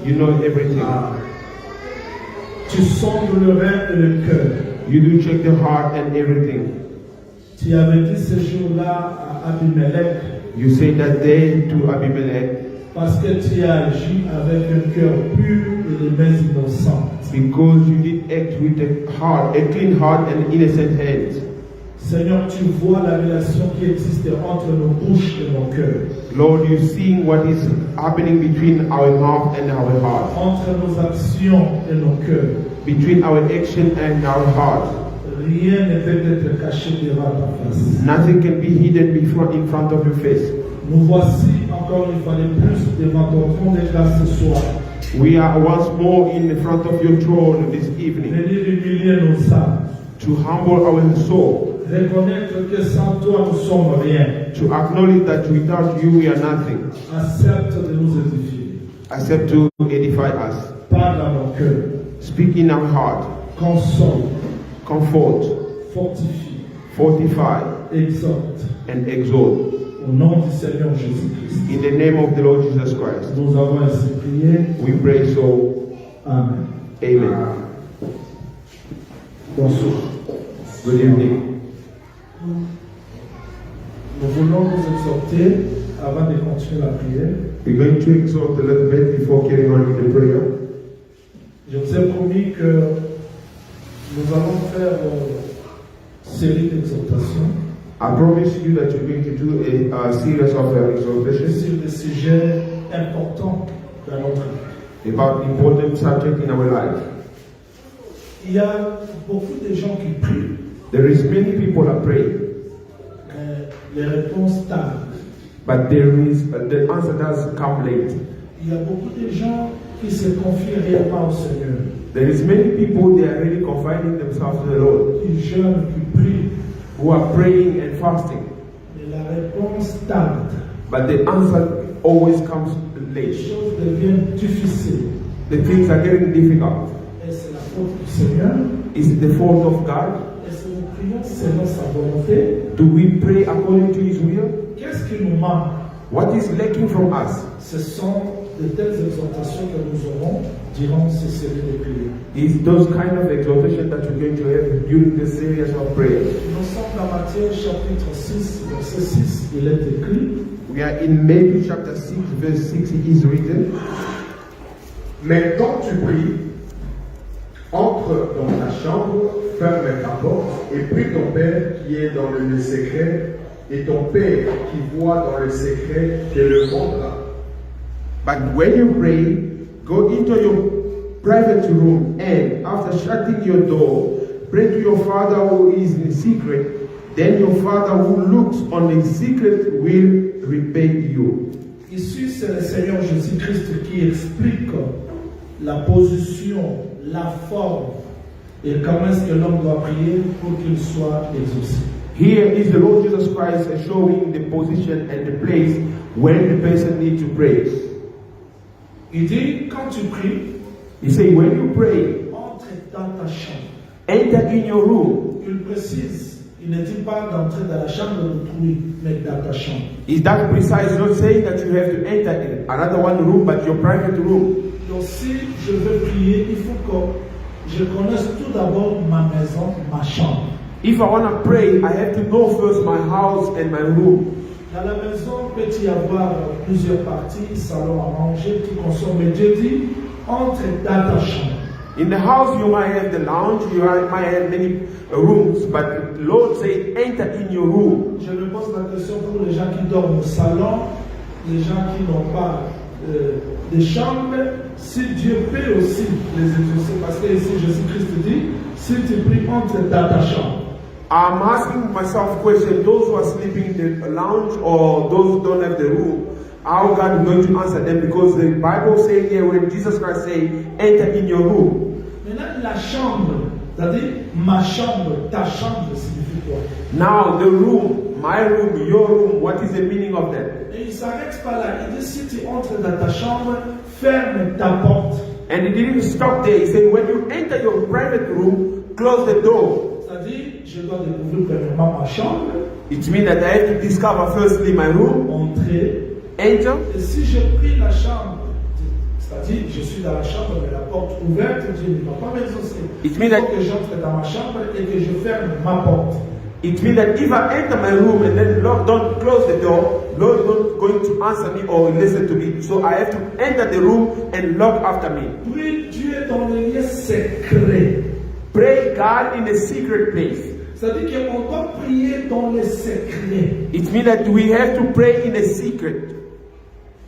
You know everything. Tu sondes le rein et le cœur. You do check the heart and everything. Tu avais dit ce jour-là à Abimelech. You say that day to Abimelech. Parce que tu as agi avec un cœur pur et les mains innocentes. Because you did act with a clean heart and innocent hands. Seigneur, tu vois la relation qui existe entre nos bouches et nos cœurs. Lord, you see what is happening between our mouth and our heart. Entre nos actions et nos cœurs. Between our action and our heart. Rien ne peut être caché devant ta face. Nothing can be hidden in front of your face. Nous voici encore une fois de plus devant ton trône de grâce ce soir. We are once more in the front of your throne this evening. Venir humilier nos âmes. To humble our soul. Reconnaître que sans toi nous sommes rien. To acknowledge that without you we are nothing. Accepte de nous édifier. Accept to edify us. Parle dans nos cœurs. Speak in our heart. Console. Comfort. Fortifie. Fortify. Exhorte. And exalt. Au nom du Seigneur Jésus-Christ. In the name of the Lord Jesus Christ. Nous avons ainsi prié. We pray so. Amen. Amen. Bonsoir. Good evening. Nous voulons vous exhorter avant de continuer la prière. We're going to exhort a little bit before carrying on with the prayer. Je vous ai promis que nous allons faire une série d'exhortations. I promise you that you're going to do a series of exhortations sur des sujets importants dans notre vie. About important subject in our life. Il y a beaucoup de gens qui prient. There is many people that pray. Les réponses tardent. But the answer does come late. Il y a beaucoup de gens qui se confient réellement au Seigneur. There is many people they are really confiding themselves to the Lord. Qui jeûnent, qui prient. Who are praying and fasting. Mais la réponse tarde. But the answer always comes late. Les choses deviennent difficiles. The things are getting difficult. Et c'est la faute du Seigneur. Is it the fault of God? Est-ce que nous prions selon sa volonté? Do we pray according to His will? Qu'est-ce qui nous manque? What is lacking from us? Ce sont de telles exhortations que nous aurons durant ces séries de prières. Is those kind of exhortation that we're going to have during this series of prayer. Nous sommes dans Matthieu chapitre 6, verset 6, il est écrit. We are in Matthew chapter 6, verse 6, it is written. Mais quand tu pries, entre dans ta chambre, ferme ta porte, et prie ton Père qui est dans le lieu secret, et ton Père qui voit dans le secret te le rendra. But when you pray, go into your private room, and after shutting your door, pray to your Father who is in secret. Then your Father who looks on the secret will repay you. Ici, c'est le Seigneur Jésus-Christ qui explique la position, la forme et comment est-ce que l'homme doit prier pour qu'il soit exaucé. Here is the Lord Jesus Christ showing the position and the place when the person needs to pray. Il dit, quand tu pries, He says, when you pray, entre dans ta chambre. enter in your room. Il précise, il ne dit pas d'entrer dans la chambre d'autrui, mais dans ta chambre. Is that precise? Not saying that you have to enter in another one room, but your private room. Donc si je veux prier, il faut que je connaisse tout d'abord ma maison, ma chambre. If I want to pray, I have to know first my house and my room. Dans la maison, peut-il y avoir plusieurs parties, salon à manger, tout consomme. Mais Dieu dit, entre dans ta chambre. In the house, you might have the lounge, might have many rooms, but the Lord said, enter in your room. Je me pose la question pour les gens qui dorment au salon, les gens qui n'ont pas de chambre, si Dieu peut aussi les exaucer, parce que ici Jésus-Christ dit, si tu pries, entre dans ta chambre. I'm asking myself a question, those who are sleeping in the lounge or those who don't have the room, how God is going to answer them, because the Bible says here when Jesus Christ said, enter in your room. Maintenant, la chambre, c'est-à-dire ma chambre, ta chambre, signifie quoi? Now the room, my room, your room, what is the meaning of that? Et il ne s'arrête pas là. Il dit, si tu entres dans ta chambre, ferme ta porte. And he didn't stop there. He said, when you enter your private room, close the door. C'est-à-dire, je dois découvrir premièrement ma chambre. It means that I have to discover firstly my room, Entrer. enter. Et si je prie la chambre, c'est-à-dire dit, je suis dans la chambre, mais la porte ouverte, Dieu ne va pas m'exaucer. It Il means faut that- que j'entre dans ma chambre et que je ferme ma porte. It means that if I enter my room and then don't close the door, Lord is not going to answer me or listen to me. So I have to enter the room and lock after me. Prie Dieu dans les lieux secrets. Pray God in a secret place. C'est-à-dire qu'on doit prier dans les secrets. It means that we have to pray in a secret.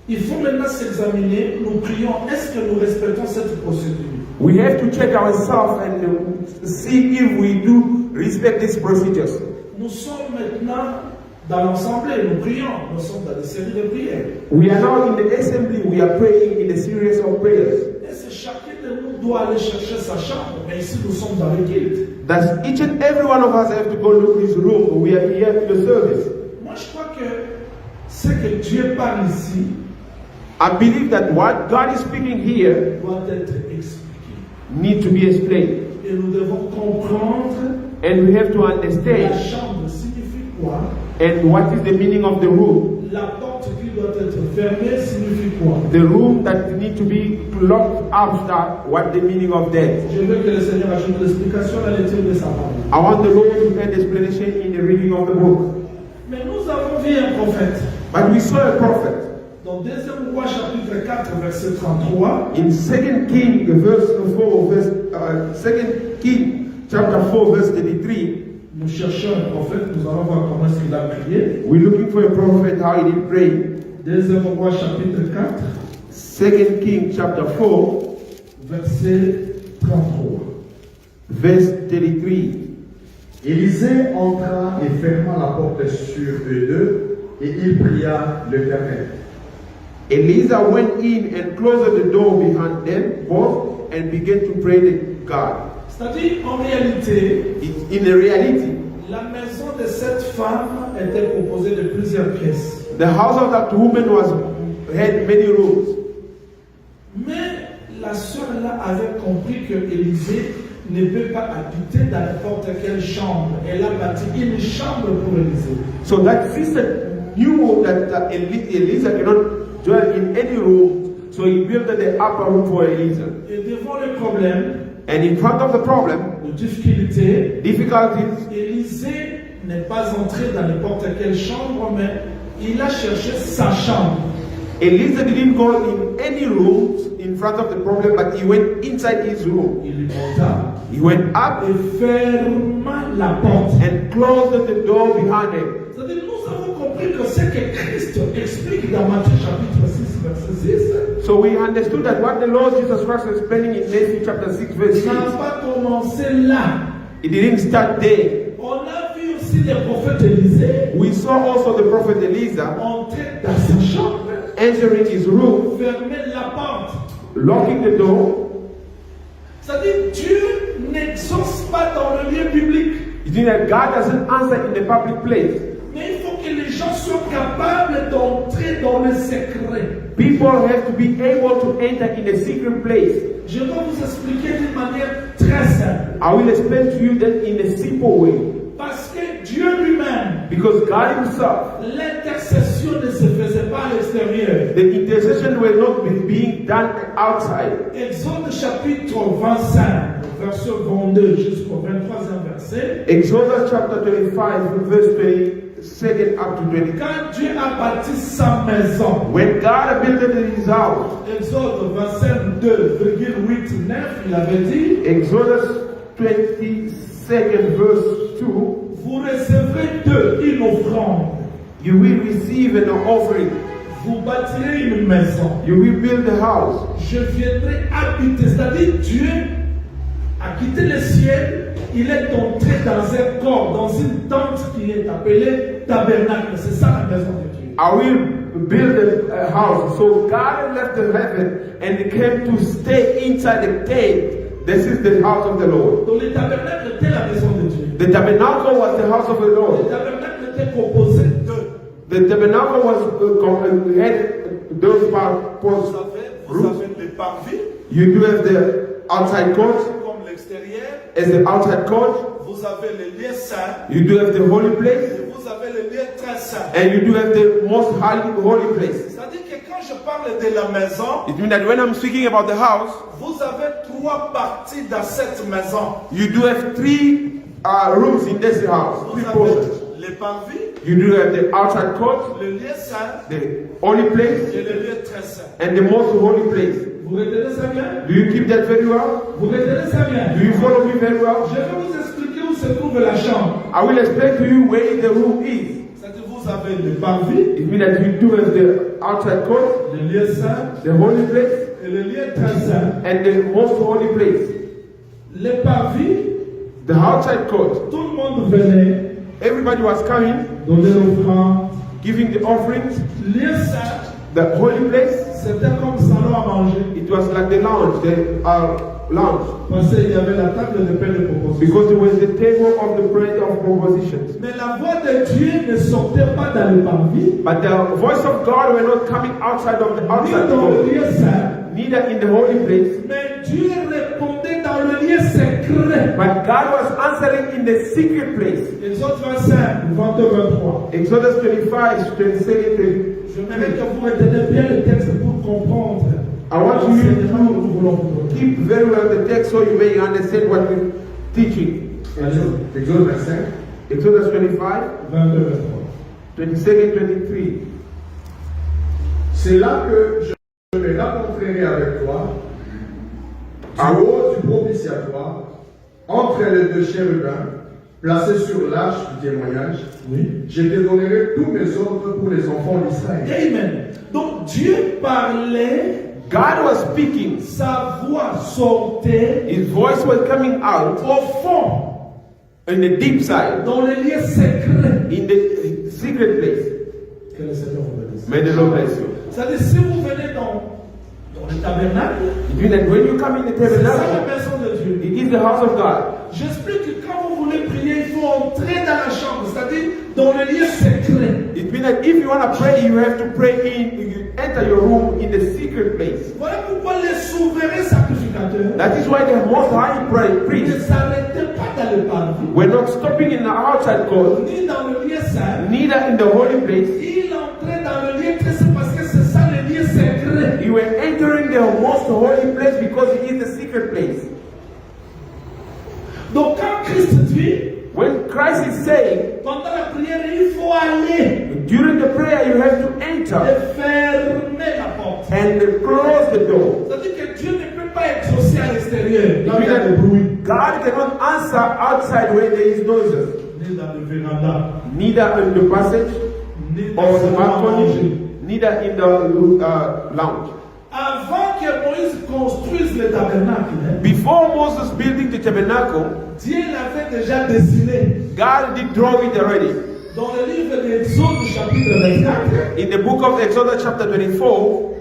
Il faut maintenant s'examiner, nous prions, est-ce que nous respectons cette procédure? We have to check ourselves and see if we do respect these procedures. Nous sommes maintenant dans l'assemblée, nous prions, nous sommes dans des séries de prières. We are now in the assembly, we are praying in a series of prayers. Et c'est chacun de nous doit aller chercher sa chambre, mais ici nous sommes dans le guild. That each and every one of us have to go look his room. We are here in the service. Moi je crois que ce que Dieu parle ici I believe that what God is speaking here doit être expliqué. need to be explained. Et nous devons comprendre And we have to la understand chambre signifie quoi, and what is the meaning of the room. la porte qui doit être fermée signifie quoi. The room that need to be locked after, what the meaning of that. Je veux que le Seigneur ajoute l'explication à la lecture de sa parole. I want the Lord to add explanation in the reading of the book. Mais nous avons vu un prophète. But we saw a prophet Dans 2 Rois chapitre 4 verset 33, in 2 King verse 4, verse 2 King chapter 4 verse 33. nous cherchons un prophète, nous allons voir comment est-ce qu'il a prié. We're looking for a prophet how he did pray. 2 Rois chapitre 4 2 King chapter 4 verset 33. verse 33. Élisée entra et ferma la porte sur eux deux, et il pria l'Éternel. Elisa went in and closed the door behind them both and began to pray to God. C'est-à-dire, en réalité, In reality, la maison de cette femme était composée de plusieurs pièces. the house of that woman had many rooms. Mais la sœur là avait compris que Élisée ne peut pas habiter dans n'importe quelle chambre. Elle a bâti une chambre pour Élisée. So that sister knew that Elisa cannot dwell in any room, so he built the upper room for Elisa. Et devant le problème, And in front of the problem, de difficulté, difficulties, Élisée n'est pas entré dans n'importe quelle chambre, mais il a cherché sa chambre. Elisa didn't go in any rooms in front of the problem, but he went inside his room. Il monta He went up et ferma la porte. and closed the door behind him. C'est-à-dire, nous avons compris que ce que Christ explique dans Matthieu chapitre 6, verset 6, So we understood that what the Lord Jesus Christ was explaining in Matthew chapter 6 verse 6, n'a pas commencé là. it didn't start there. On a vu aussi le prophète Élisée We saw also the prophet Elisa entrer dans sa chambre, entering his room, fermer la porte. locking the door. C'est-à-dire, Dieu n'exauce pas dans le lieu public. It means that God doesn't answer in the public place. Mais il faut que les gens soient capables d'entrer dans le secret. People have to be able to enter in a secret place. Je vais vous expliquer d'une manière très simple. I will explain to you that in a simple way. Parce que Dieu lui-même, Because God himself, l'intercession ne se faisait pas à l'extérieur. the intercession will not be being done outside. Exode chapitre 25, verset 22 jusqu'au 23e verset. Exodus chapter 25, verse 22 up to 20. Quand Dieu a bâti sa maison, When God built his house, Exode 25, 2,89, il avait dit, Exodus 22nd verse 2, vous recevrez d'eux une offrande, you will receive an offering. vous bâtirez une maison, You will build a house. je viendrai habiter. C'est-à-dire Dieu a quitté le ciel, il est entré dans un corps, dans une tente qui est appelée tabernacle. C'est ça la maison de Dieu. I will build a house. So God left the heaven and he came to stay inside the tent. This is the house of the Lord. Donc le tabernacle était la maison de Dieu. The tabernacle was the house of the Le Lord. tabernacle était composé de. The tabernacle was had those parts. Vous avez les parvis, You do have the outside court comme l'extérieur. as the outside court. Vous avez les lieux saints. You do have the holy place. Et vous vous avez le lieu très saint. and you do have the most holy place. C'est-à-dire que quand je parle de la maison, It means that when I'm speaking about the house, vous avez 3 parties dans cette maison. you do have 3 rooms in this house, 3 Vous avez portions. le parvis, You do have the outside court, le lieu saint the holy place, et le lieu très saint. and the most holy place. Vous retenez ça bien? Do you keep that very well? Vous retenez ça bien? Do you follow me very well? Je vais vous expliquer où se trouve la chambre. I will explain to you where the room is. C'est-à-dire vous avez le parvis, It means that you do have the outside court, le lieu saint the holy place, et le lieu très saint. and the most holy place. Le parvis, The outside court. tout le monde venait Everybody was coming, donner l'offrande. giving the offerings. Lieu saint, The holy place, c'était comme salon à manger. it was like the lounge, lounge. Parce qu'il y avait la table de pain de proposition. Because it was the table of the bread of propositions. Mais la voix de Dieu ne sortait pas dans le parvis, But the voice of God were not coming outside of the ni outside dans le court, lieu saint. neither in the holy place. Mais Dieu répondait dans le lieu secret. But God was answering in the secret place. Exode 25, 22-23. Exodus 25, 22, J'aimerais que vous reteniez bien le texte pour comprendre. I want you l'enseignement que nous voulons vous donner. to keep very well the text so you may understand what we're teaching. Exode 25. Exodus 25, 22-23. 22, 23. C'est là que je me rencontrerai avec toi, du haut du propitiatoire, entre les 2 chérubins, placés sur l'arche du témoignage. Oui. Je te donnerai tous mes ordres pour les enfants d'Israël. Amen. Donc Dieu parlait, God was speaking. sa voix sortait His voice was coming out au fond, in the deep side, dans le lieu secret. in the secret place. Que le Seigneur vous bénisse. May the Lord bless you. C'est-à-dire, si vous venez dans le tabernacle, It means that when you come in the c'est ça la tabernacle, maison de Dieu. it is the house of God. J'explique que quand vous voulez prier, il faut entrer dans la chambre, c'est-à-dire dans le lieu secret. It means that if you want to pray, you have to pray you enter your room in the secret place. Voilà pourquoi les souverains sacrificateurs That is why the Most High ne priest s'arrêtaient pas dans le parvis, were not stopping in the outside court, ni dans le lieu saint. neither in the holy place. Il entrait dans le lieu très saint parce que c'est ça le lieu secret. You were entering the most holy place because it is the secret place. Donc quand Christ dit, When Christ is saying, pendant la prière, il faut aller during the prayer you have to enter et fermer la porte. and close the door. C'est-à-dire que Dieu ne peut pas exaucer à l'extérieur, là où il y a Because des bruits, God cannot answer outside where there is noises, ni dans le véranda, neither in the passage ni dans or le the salon à manger. balcony, neither in the lounge. Avant que Moïse construise le tabernacle, Before Moses building the tabernacle, Dieu l'avait déjà dessiné. God did draw it already. Dans le livre d'Exode chapitre 24, In the book of Exodus chapter 24,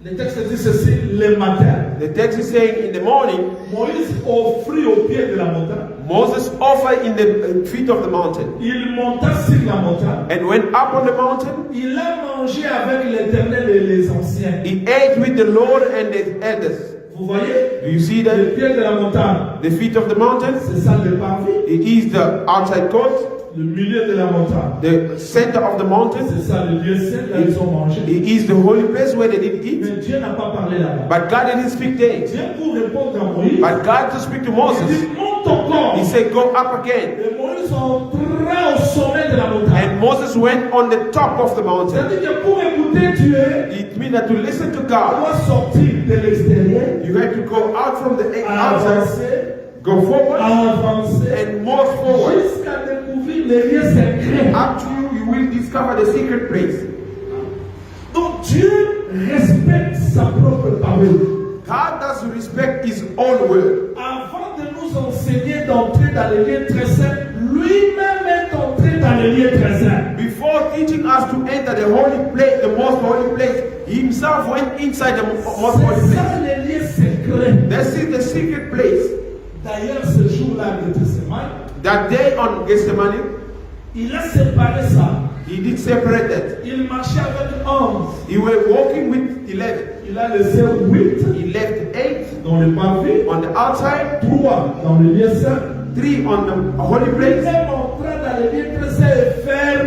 le texte dit ceci, le matin, the text is saying in the morning, Moïse offrit au pied de la montagne. Moses offered in the feet of the mountain Il monta sur la montagne. and went up on the mountain. Il a mangé avec l'Éternel et les anciens. He ate with the Lord and the elders. Vous voyez, Do you see le that? pied de la montagne, The feet of the mountain, c'est ça le parvis. it is the outside court. Le milieu de la montagne, The center of the mountain, c'est ça le lieu saint, là ils ont mangé. it is the holy place where they did eat. Mais Dieu n'a pas parlé là-bas. But God didn't speak there. Dieu pour répondre à Moïse, But God to speak to il Moses, dit monte encore. he said, go up again. Et Moïse entra au sommet de la montagne. And Moses went on the top of the mountain. C'est-à-dire que pour écouter Dieu, It means that to listen to on God, doit sortir de l'extérieur, you have to go out from the outside, avancer, go forward, avancer, and move forward. jusqu'à découvrir les lieux secrets. Up to you, you will discover the secret place. Donc Dieu respecte sa propre parole. God does respect His own word. Avant de nous enseigner d'entrer dans les lieux très saints, lui-même est entré dans les lieux très saints. Before teaching us to enter the holy place, the most holy place, He Himself went inside the most holy C'est ça place. les lieux secrets. This is the secret place. D'ailleurs, ce jour-là de Gethsemane, That day on Gethsemane, il a séparé ça. He did separate that. Il marchait avec 11. He were walking with 11. Il a laissé 8 He left 8 dans le parvis, on the outside, 3 dans le lieu saint. 3 on the holy Il place, est entré dans le lieu très saint et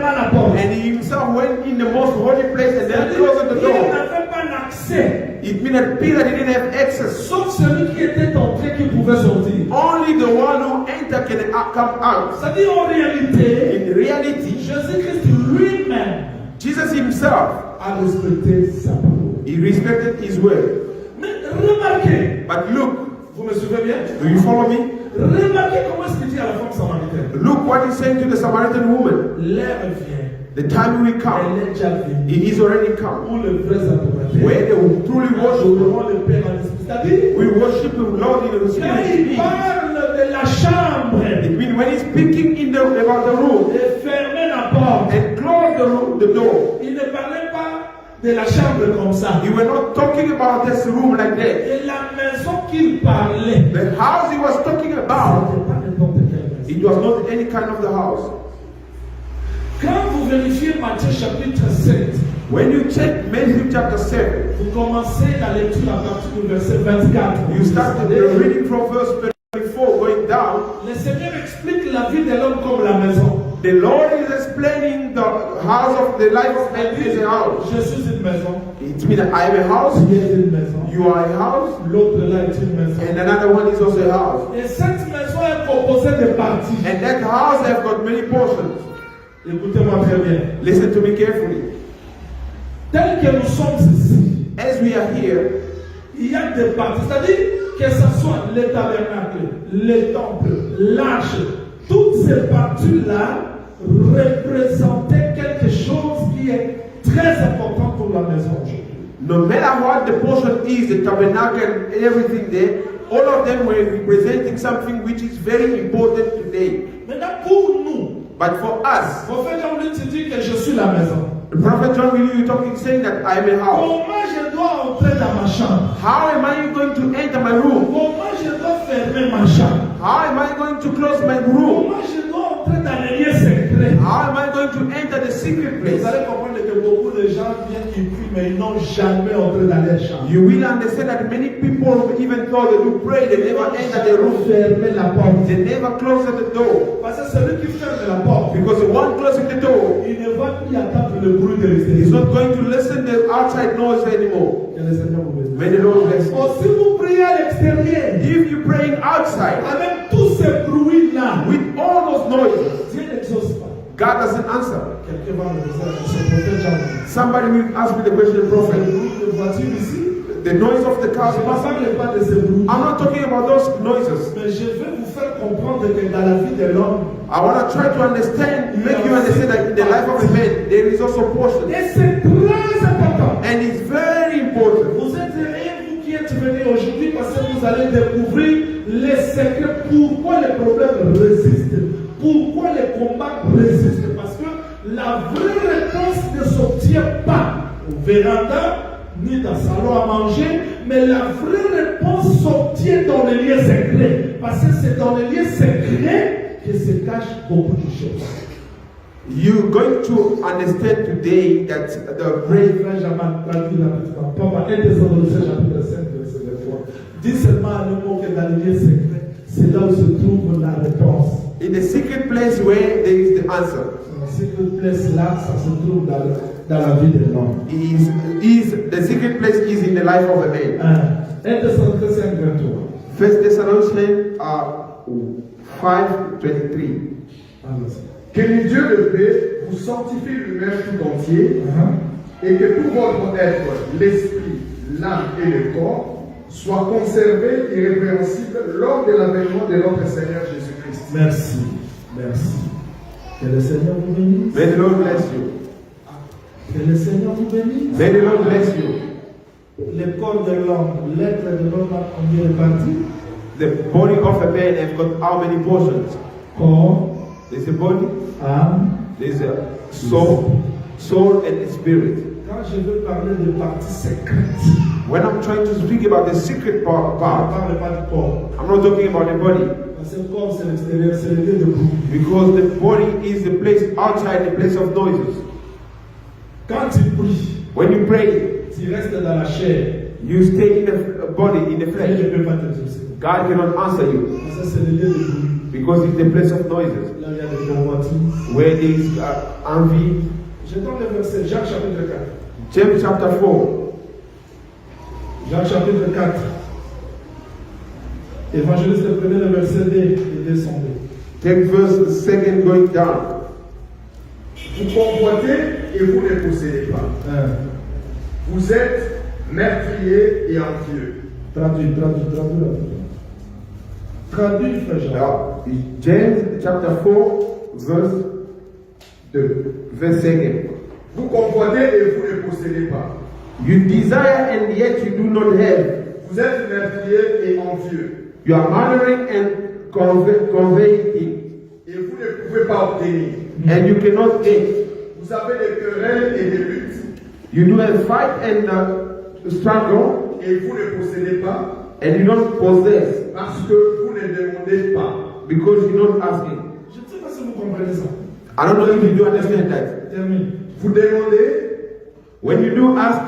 ferma la porte. And he himself went in the most holy place and then C'est-à-dire closed the qu'il door. n'avait pas l'accès. It means that Peter didn't have access. Sauf celui qui était entré qui pouvait sortir. Only the one who entered can come out. C'est-à-dire en réalité, In reality, Jésus-Christ lui-même Jesus himself, a respecté sa parole. he respected his word. Mais remarquez, But look, vous me suivez bien? do you follow me? Remarquez comment est-ce qu'il dit à la femme samaritaine. Look what he's saying to the Samaritan woman. L'heure vient, The time will elle come. est déjà venue, It is already come. où le vrai adorateur Where they will truly worship. adoreront le Père en esprit. C'est-à-dire, We worship the Lord in the quand il spirit. parle de la chambre, It means when he's speaking about the room et fermer la porte, and close the door, il ne parlait pas de la chambre comme ça. he was not talking about this room like that. Et la maison qu'il parlait, The house he was talking ce about, n'était pas n'importe quelle maison. it was not any kind of the house. Quand vous vérifiez Matthieu chapitre 7, When you check Matthew chapter 7, vous commencez la lecture à partir du verset 24. you start the reading from verse 24 going down. Le Seigneur explique la vie de l'homme comme la maison. The Lord is explaining the house of the life of man is a house. Je suis une maison. It means that I am a house, Tu es une maison. you are a house, L'autre là est une maison. and another one is also a house. Et cette maison est composée de parties. And that house have got many portions. Écoutez-moi très bien. Listen to me carefully. Tel que nous sommes ici, As we are here, il y a des parties. C'est-à-dire que ce soit le tabernacle, le temple, l'arche, toutes ces parties-là représentaient quelque chose qui est très important pour la maison aujourd'hui. no matter what the portion is, the tabernacle and everything there, all of them were representing something which is very important today. Maintenant, pour nous, But for us, prophète Jean te dit que je suis la maison. the prophet John will you talking saying that I am a house. Comment je dois entrer dans ma chambre? How am I going to enter my room? Comment je dois fermer ma chambre? How am I going to close my room? Comment je dois entrer dans les lieux secrets? How am I going to enter the secret place? Vous allez comprendre que beaucoup de gens viennent qui prient, mais ils n'ont jamais entré dans leur chambre. You will understand that many people, even though they do pray, they never enter the room. Fermer la porte. They never close the door. Parce que celui qui ferme la porte, Because the one closing the door il ne va plus attendre le bruit de is l'extérieur. not going to listen to the outside noise anymore. Que le Seigneur vous bénisse. May the Lord bless you. Oh, si vous priez à l'extérieur, If you're praying outside avec tous ces bruits-là, with all those noises, Dieu n'exauce pas. God doesn't answer. Quelqu'un va me dire, ce prophète Jean. Somebody will ask me the question, Le prophet, bruit de voiture ici, the noise of the car. je ne parle pas de ces bruits. I'm not talking about those noises. Mais je vais vous faire comprendre que dans la vie de l'homme, I want to try to understand, make you understand that in the life of a man, there is also portion. et c'est très important. And it's very important. Vous êtes heureux, vous qui êtes venus aujourd'hui, parce que vous allez découvrir les secrets, pourquoi les problèmes résistent, pourquoi les combats résistent. Parce que la vraie réponse ne s'obtient pas au véranda, ni dans le salon à manger, mais la vraie réponse s'obtient dans les lieux secrets. Parce que c'est dans les lieux secrets que se cachent beaucoup de choses. You're going to understand today that the Frère great Jamal traduit rapidement. Papa, 1 Thessaloniciens chapitre 5, verset 23. Dis seulement à l'époque que dans les lieux secrets, c'est là où se trouve la réponse. in the secret place where there is the answer Dans la secret place là, ça se trouve dans la vie de l'homme. is the secret place is in the life of a man. 1 Thessaloniciens 5, 23. First Thessalonians 5:23. Allons-y. Que le Dieu de paix vous sanctifie lui-même tout entier, et que tout votre être, l'esprit, l'âme et le corps, soient conservés irrépréhensibles lors de l'avènement de notre Seigneur Jésus-Christ. Merci. Merci. Que le Seigneur vous bénisse. May the Lord bless you. Que le Seigneur vous bénisse. May the Lord bless you. Le corps de l'homme, l'être de l'homme a combien de parties? The body of a man has got how many portions? Corps, There's a body, âme. there's a soul and a spirit. Quand je veux parler de parties secrètes, When I'm trying to speak about the secret je ne part, parle pas du corps. I'm not talking about the body. Parce que le corps, c'est l'extérieur, c'est le lieu de bruit. Because the body is the place outside, the place of noises. Quand tu pries, When you pray, tu restes dans la chair. you stay in the body, in the Et flesh. je ne peux pas te dire. God cannot answer you. Parce que c'est le lieu de bruit. Because it's the place of noises, Là, il y a des convoitises. where there is envy. Je donne le verset, Jacques chapitre 4. James chapter 4. Jacques chapitre 4. Évangéliste, prenez le verset 2 et descendez. Take verse 2 going down. Vous convoitez et vous ne possédez pas. Vous êtes meurtriers et envieux. Traduis. Traduis, frère Jean. Now, James chapter 4, verse 2. Verse 2. Vous convoitez et vous ne possédez pas. You desire and yet you do not have. Vous êtes meurtriers et envieux. You are murdering and coveting, Et vous ne pouvez pas obtenir. and you cannot get. Vous avez des querelles et des luttes. You do a fight and struggle, Et vous ne possédez pas. and you don't possess Parce que vous ne demandez pas. because you're not asking. Je ne sais pas si vous comprenez ça. I don't know if you do understand that. Termine. Vous demandez When you do ask,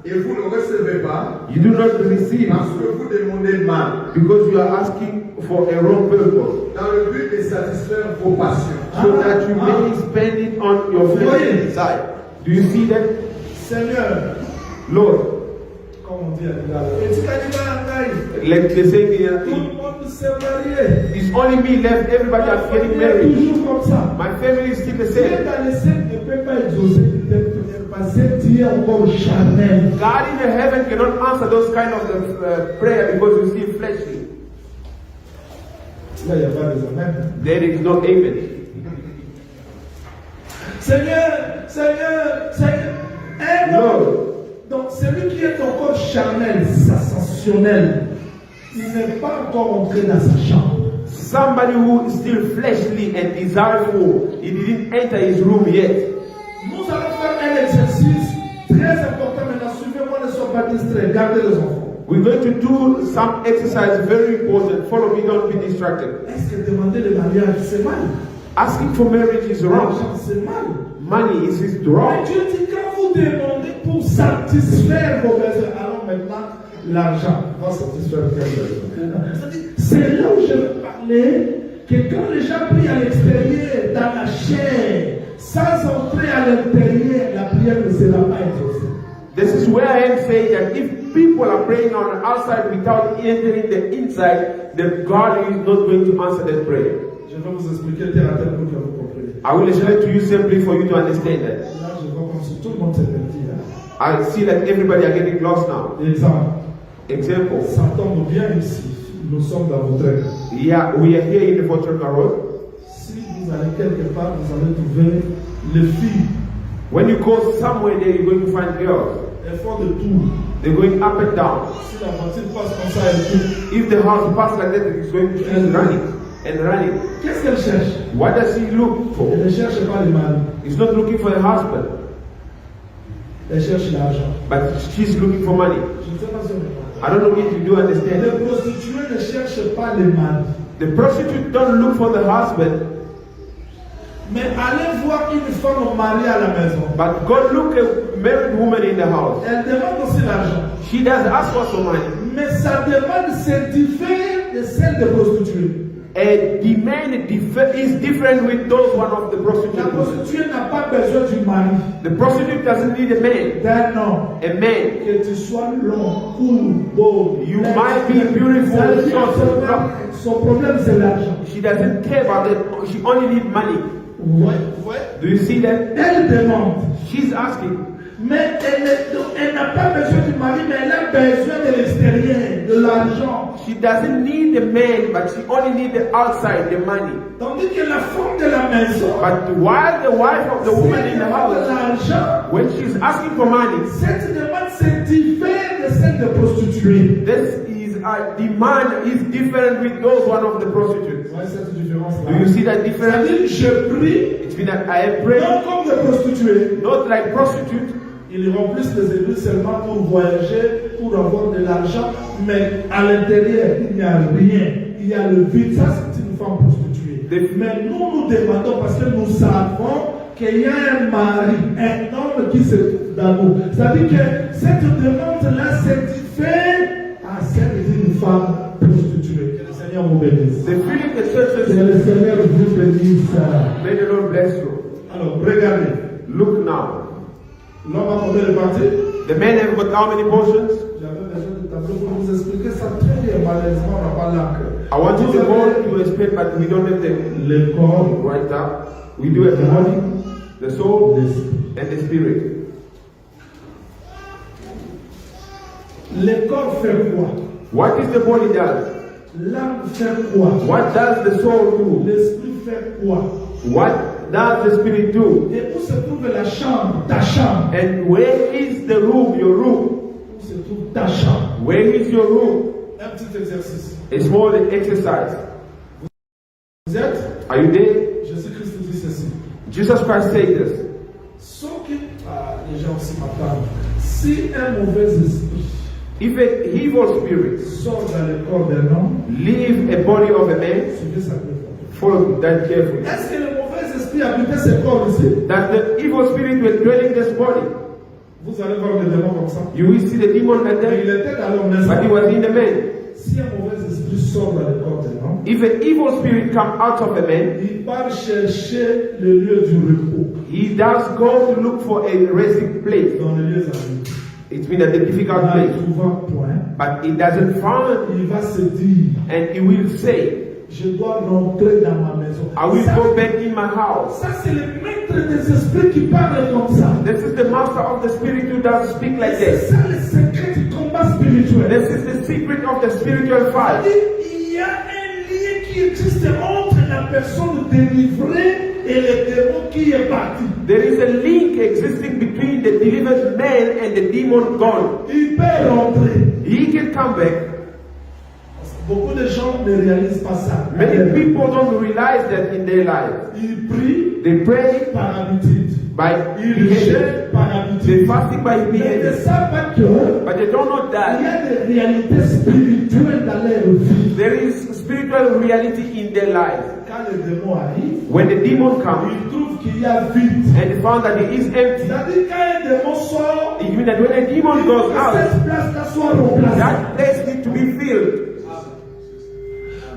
et vous ne recevez pas. you do not receive Parce que vous demandez mal. because you are asking for a wrong purpose, Dans le but de satisfaire vos passions. so that you may spend it on your flesh side. Do you see that? Seigneur, Lord, comme on dit à Lingala, et tu as dit à like they say, tout le monde s'est marié. it's only me left, everybody are getting C'est married. toujours comme ça. My family is still the Dieu same. dans les cieux ne peut pas exaucer parce que Dieu est encore charnel. God in the heaven cannot answer those kind of prayer because you see fleshly. Là, il n'y a pas de amen. There is no amen. Seigneur, un Lord. homme. Donc, celui qui est encore charnel, sensationnel, il n'est pas encore entré dans sa chambre. Somebody who is still fleshly and desireful, he didn't enter his room yet. Nous allons faire un exercice très important maintenant. Suivez-moi, ne soyez pas distraits. Gardez les enfants. We're going to do some exercise very important. Follow me, don't be distracted. Est-ce que demander le mariage, c'est mal? Asking for marriage is wrong. L'argent, c'est mal. Money is Mais wrong. Dieu dit quand vous demandez pour satisfaire vos besoins, alors maintenant l'argent va satisfaire quel besoin. C'est là où je veux parler que quand les gens prient à l'extérieur, dans la chair, sans entrer à l'intérieur, la prière ne sera pas exaucée. This is where I am saying that if people are praying on the outside without entering the inside, then God is not going to answer that prayer. Je vais vous expliquer terre à terre pour que vous compreniez. I will explain to you simply for you to understand that. Là, je vois comme si tout le monde s'est perdu. I see that everybody are getting lost now. Exemple, Example. ça tombe bien ici. Nous sommes dans votre ère. Yeah, we are here in the Fortuna Road. Si vous allez quelque part, vous allez trouver les filles. When you go somewhere there, you're going to find girls. Elles font de tout. They're going up and down. Si la voiture passe comme ça, elle court. If the house passes like that, it's going to keep running and running. Qu'est-ce qu'elle cherche? What does he look for? Elle ne cherche pas le mari. He's not looking for a husband, Elle cherche l'argent. but she's looking for money. Je ne sais pas si on est. I don't know if you do understand. Les prostituées ne cherchent pas le mari. The prostitute don't look for the husband, Mais allez voir une femme mariée à la maison. but God look at married woman in the house. Elle demande aussi l'argent. She does ask for some money. Mais sa demande se diffère de celle des prostituées. A demand is different with those one of the La prostitutes. prostituée n'a pas besoin du mari. The prostitute doesn't need a man. D'un homme. A man. Que tu sois long, court, beau. You might be beautiful, Ça veut dire short, que son problème, c'est l'argent. She doesn't care about that. She only needs money. Ouais. Do you see that? Elle demande. She's asking. Mais elle n'a pas besoin du mari, mais elle a besoin de l'extérieur, de l'argent. She doesn't need the man, but she only needs the outside, the money. Tandis que la femme de la maison, But while the wife of the woman in the house, l'argent, when she's asking for money, cette demande se diffère de celle de prostituée. this is a demand is different with those one of the prostitutes. Ouais, cette différence-là. Do you see that difference? C'est-à-dire, je prie, It's been that I have prayed, non comme des prostituées. not like prostitutes. Ils remplissent les églises seulement pour voyager, pour avoir de l'argent, mais à l'intérieur, il n'y a rien. Il y a le vide. Ça, c'est une femme prostituée. Mais nous demandons parce que nous savons qu'il y a un mari, un homme qui se trouve dans nous. C'est-à-dire que cette demande-là se diffère à celle d'une femme prostituée. Que le Seigneur vous bénisse. The feeling the church Que is, le Seigneur vous bénisse. may the Lord bless you. Alors, regardez. Look now. L'homme a combien de parties? The men have got how many portions? J'avais besoin de tableau pour vous expliquer ça très bien. Malheureusement, on n'a pas l'encre. I wanted Vous the avez body to explain, but we don't have the le corps, right up. We do have the body, the soul, l'esprit. and the spirit. Le corps fait quoi? What is the body does? L'âme fait quoi? What does the soul do? L'esprit fait quoi? What does the spirit do? Et où se trouve la chambre? Ta chambre. And where is the room, your room? Où se trouve ta chambre? Where is your room? Un petit exercice. A small exercise. Vous êtes? Are you there? Jésus-Christ dit ceci. Jesus Christ said this. Sauf que, les gens aussi m'attendent. Si un mauvais esprit If an evil spirit sort dans le corps d'un homme, leave a body of a man, suivez ça bien. follow that carefully. Est-ce que le mauvais esprit habitait ce corps ici? That the evil spirit will dwell in this body. Vous allez voir le démon comme ça. You will see the demon like Il that, était dans l'homme, n'est-ce but he pas? was in the man. Si un mauvais esprit sort dans le corps d'un homme, If an evil spirit come out of a man, il part chercher le lieu du repos he does go to look for a resting place. dans les lieux amis. It's been a difficult En place, ne trouvant point, but he doesn't find, il va se dire, and he will say, je dois rentrer dans ma maison. I will Ça, go back in my house. ça, c'est le maître des esprits qui parle comme ça. This is the master of the spirit who does speak like C'est this. ça le secret du combat spirituel. This is the secret of the spiritual fight. Il y a un lien qui existe entre la personne délivrée et le démon qui est parti. There is a link existing between the delivered man and the demon gone. Il peut rentrer. He can come back. Beaucoup de gens ne réalisent pas ça. Many people don't realize that in their life. Ils prient They pray par habitude. by Ils behavior. jeûnent par They habitude. fasting by Mais ils ne behavior. savent pas que But they don't know il y that a des réalités spirituelles dans leur vie. there is spiritual reality in their life. Quand le démon arrive, When the demon comes il trouve qu'il y a vide. and they found that he is empty, C'est-à-dire quand un démon sort, it means that when a demon il goes faut que out, cette place-là soit remplacée. that place needs to be filled.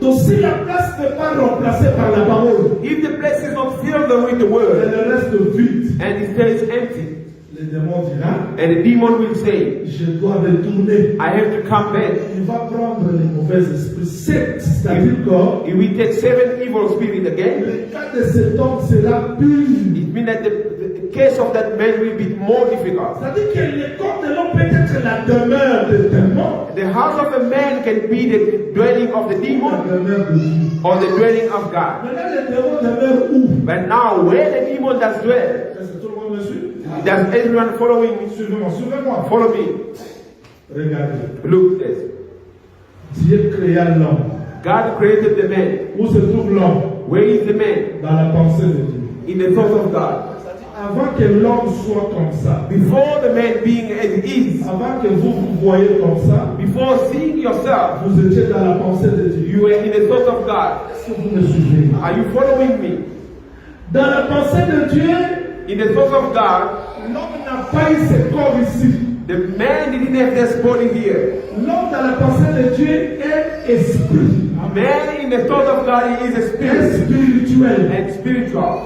Donc si la place n'est pas remplacée par la parole, If the place is not filled with the word elle reste vide. and it stays empty, Le démon dira, and the demon will say, je dois retourner. I have to come back. Il va prendre les mauvais esprits. C'est-à-dire que If we take 7 evil spirits again, le cas de cet homme sera pur. it means that the case of that man will be more difficult. C'est-à-dire que le corps de l'homme peut être la demeure de démon, The house of a man can be the dwelling of the la demon demeure de Dieu. or the dwelling of God. Maintenant, le démon demeure où? But now, where the demon does dwell, Est-ce que tout le monde me suit? does everyone following me? Suivez-moi, suivez-moi. Follow me. Regardez. Look this. Dieu créa l'homme. God created the man. Où se trouve l'homme? Where is the man? Dans la pensée de Dieu. In the thought of God. Avant que l'homme soit comme ça, Before the man being as is, avant que vous vous voyez comme ça, before seeing yourself, vous étiez dans la pensée de Dieu. you were in the thought of God. Est-ce que vous me suivez? Are you following me? Dans la pensée de Dieu, In the thought of God, l'homme n'a pas eu ce corps ici. the man didn't have this body here. L'homme dans la pensée de Dieu est esprit. Man in the thought of God he is a Est spirit spirituel. and spiritual.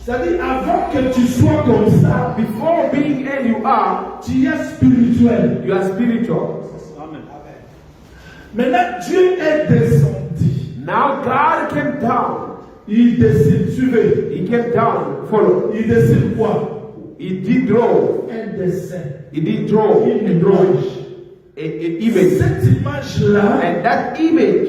C'est-à-dire, avant que tu sois comme ça, Before being and you are spirituel. spiritual. Maintenant, Dieu est descendu. Now God came down. Il décide, suivez. He came down. Follow. Il décide quoi? He did draw. Un dessin. He did draw. Une He draw image. an image. Cette image-là, And that image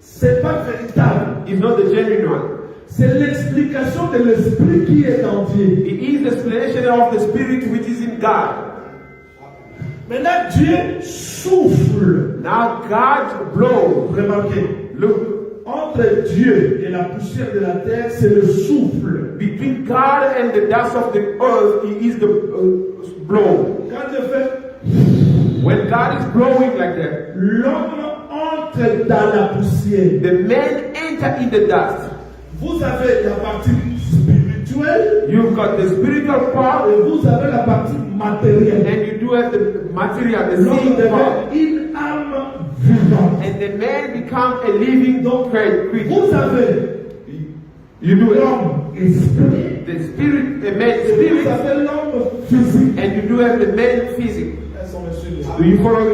c'est pas véritable. is not the genuine one. C'est l'explication de l'esprit qui est en Dieu. It is the explanation of the spirit which is in God. Maintenant, Dieu souffle. Now God blows. Remarquez, Look, entre Dieu et la poussière de la terre, c'est le souffle. between God and the dust of the earth, He is the blow. Quand Dieu fait, When God is blowing like that, l'homme entre dans la poussière. the man enter in the dust. Vous avez la partie spirituelle You've got the spiritual part, et vous avez la partie matérielle. and you do have the material, the L'homme seeing part. devient une âme and the man become a living creature. Vous avez You do it. l'homme esprit, The spirit, the man et vous spirit, avez l'homme physique. and you do have the man physic. Elles sont mes sujets. Do you follow me?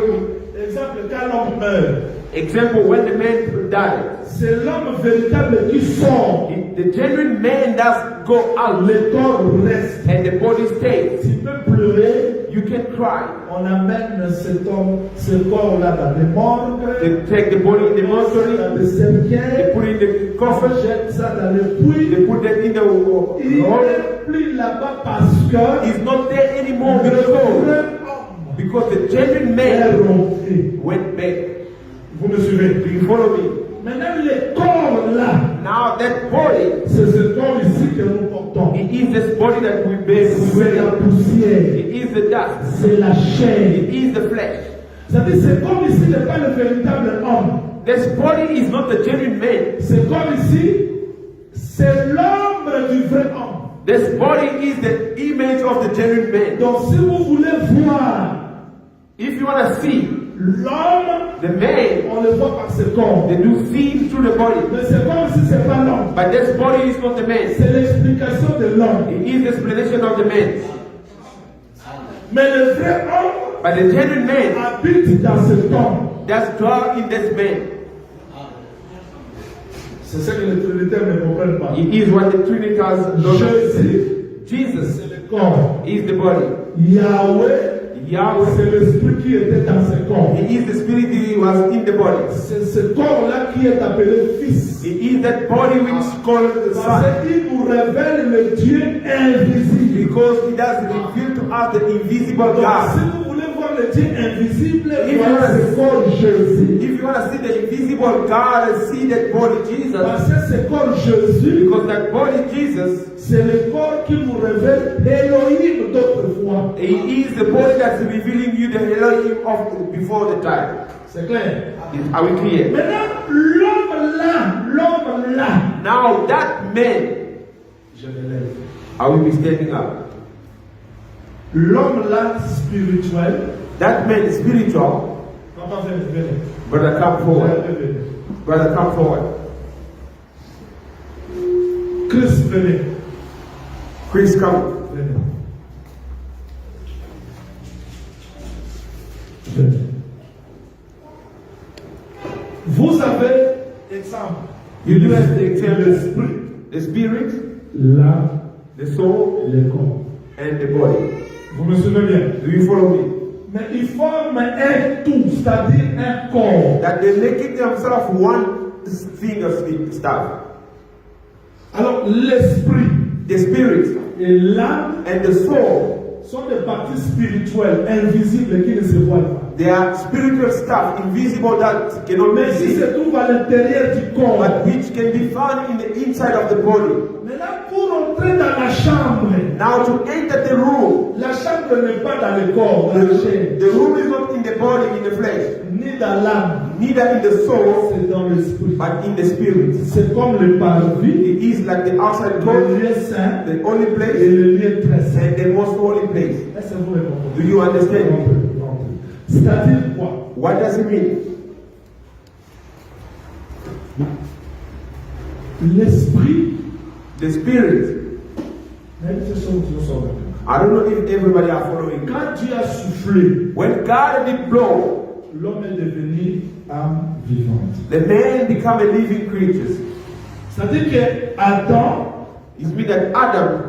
Exemple, quand l'homme meurt, Example, when the man died, c'est l'homme véritable qui sort. the genuine man does go out, Le corps reste. and the body stays. Tu peux pleurer. You can cry. On amène cet homme, ce corps-là dans les morgues, They take the body in the dans mortuary, les they cimetières, put it in the on coffin, jette ça dans les puits. they put that in the Il hole. n'est plus là-bas parce que He's not there anymore le because, vrai homme because the genuine est man rentré. went back. Vous me suivez? Do you follow me? Maintenant, le corps-là, Now that body, c'est ce corps ici que nous portons. it is this body that we bear. C'est la poussière, It is the dust. c'est la chair. It is the flesh. C'est-à-dire, ce corps ici n'est pas le véritable homme. This body is not the genuine man. Ce corps ici, c'est l'ombre du vrai homme. This body is the image of the genuine man. Donc, si vous voulez voir If you want to see l'homme, the man, on le voit par ce corps. they do see him through the body. Mais ce corps ici, c'est pas l'homme. But this body is not the man. C'est l'explication de l'homme. It is the explanation of the man. Mais le vrai homme But the genuine man habite dans cet homme. does dwell in this man. C'est ce que les trinitaires ne comprennent pas. It is what the Trinitarians don't Jésus, Jesus c'est le corps. is the body. Yahweh, Yahweh, c'est l'esprit qui était dans ce corps. he is the spirit that was in the body. C'est ce corps-là qui est appelé fils. It is that body which is called the Son. Parce qu'il nous révèle le Dieu invisible. Because it does reveal to us the invisible Donc, si God. vous voulez voir le Dieu invisible, If voilà you ce corps Jésus. If you want to see the invisible God and see that body Jesus, Parce que ce corps Jésus, because that body Jesus, c'est le corps qui nous révèle Elohim d'autrefois. he is the body that's revealing you the Elohim of before the time. C'est clair. Are we clear? Maintenant, l'homme là, Now that man, je l'élève. I will be standing up. L'homme là spirituel, That man is spiritual. papa venez. Brother, come forward. Brother, come forward. Chris venez. Chris, come. Venez. Venez. Vous avez exemple. You do have the example, L'esprit, the spirit, l'âme, the soul, le corps. and the body. Vous me suivez bien? Do you follow me? Mais ils forment un tout, c'est-à-dire un corps. That they make it themselves one thing of stuff. Alors l'esprit The spirit et l'âme and the soul, sont des parties spirituelles, invisibles, qui ne se voient pas. they are spiritual stuff, invisible that cannot be Mais si seen, se trouve à l'intérieur du corps. but which can be found in the inside of the body. Maintenant, pour entrer dans la chambre, Now to enter the room, la chambre n'est pas dans le corps, dans la chair, the room is not in the body, in the flesh, ni dans l'âme, neither in the soul, c'est dans l'esprit. but in the spirit. C'est comme le parvis, It is like the outside le court, lieu saint the holy et place, le lieu très saint. and the most holy place. Est-ce que vous le comprenez? Do you understand me? C'est-à-dire quoi? What does it mean? L'esprit, The spirit. même si ce sont tous ensemble. I don't know if everybody are following. Quand Dieu a soufflé, When God did blow, l'homme est devenu âme vivante. the man became a living creature. C'est-à-dire que Adam It means that Adam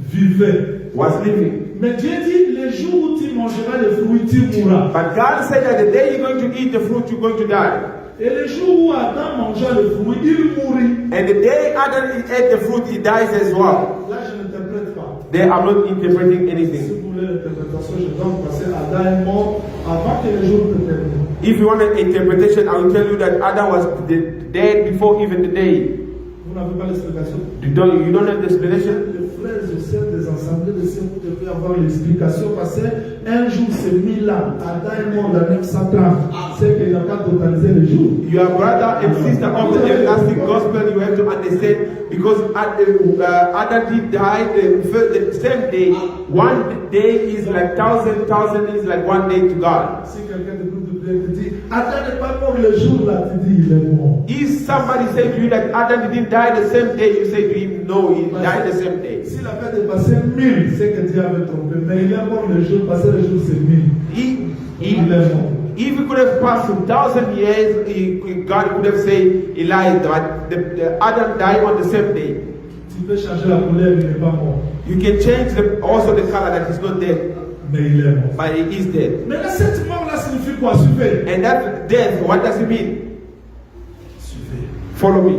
vivait. was living. Mais Dieu dit, le jour où tu mangeras le fruit, tu mourras. But God said that the day you're going to eat the fruit, you're going to die. Et le jour où Adam mangea le fruit, il mourut. And the day Adam ate the fruit, he dies as well. Là, je n'interprète pas. There, I'm not interpreting Si anything. vous voulez l'interprétation, je donne parce que Adam est mort avant que le jour ne termine. If you want an interpretation, I will tell you that Adam was dead before even the day. Vous n'avez pas l'explication. You don't have the explanation? Les frères et sœurs des assemblées de Dieu, vous devez avoir l'explication parce qu'un jour c'est 1000 ans. Adam est mort en 930. C'est qu'il n'a pas totalisé le jour. Your brother and sister of the everlasting gospel, you have to understand because Adam did die the same day. One day is like thousand is like one day to God. Si quelqu'un de plus de te dit, Adam n'est pas mort le jour là, tu dis il est mort. If somebody said to you that Adam didn't die the same day, you say to him, no, he died the same day. S'il avait dépassé 1000, c'est que Dieu avait trompé. Mais il est mort le jour, passé le jour c'est 1000. Il est mort. If he could have passed 1,000 years, God could have said, Eli, the Adam died on the same day. Tu peux changer la couleur, il n'est pas mort. You can change also the color that he's not dead, Mais il est mort. but he is dead. Mais là, cette mort-là signifie quoi? Suivez. And that death, what does it mean? Suivez. Follow me.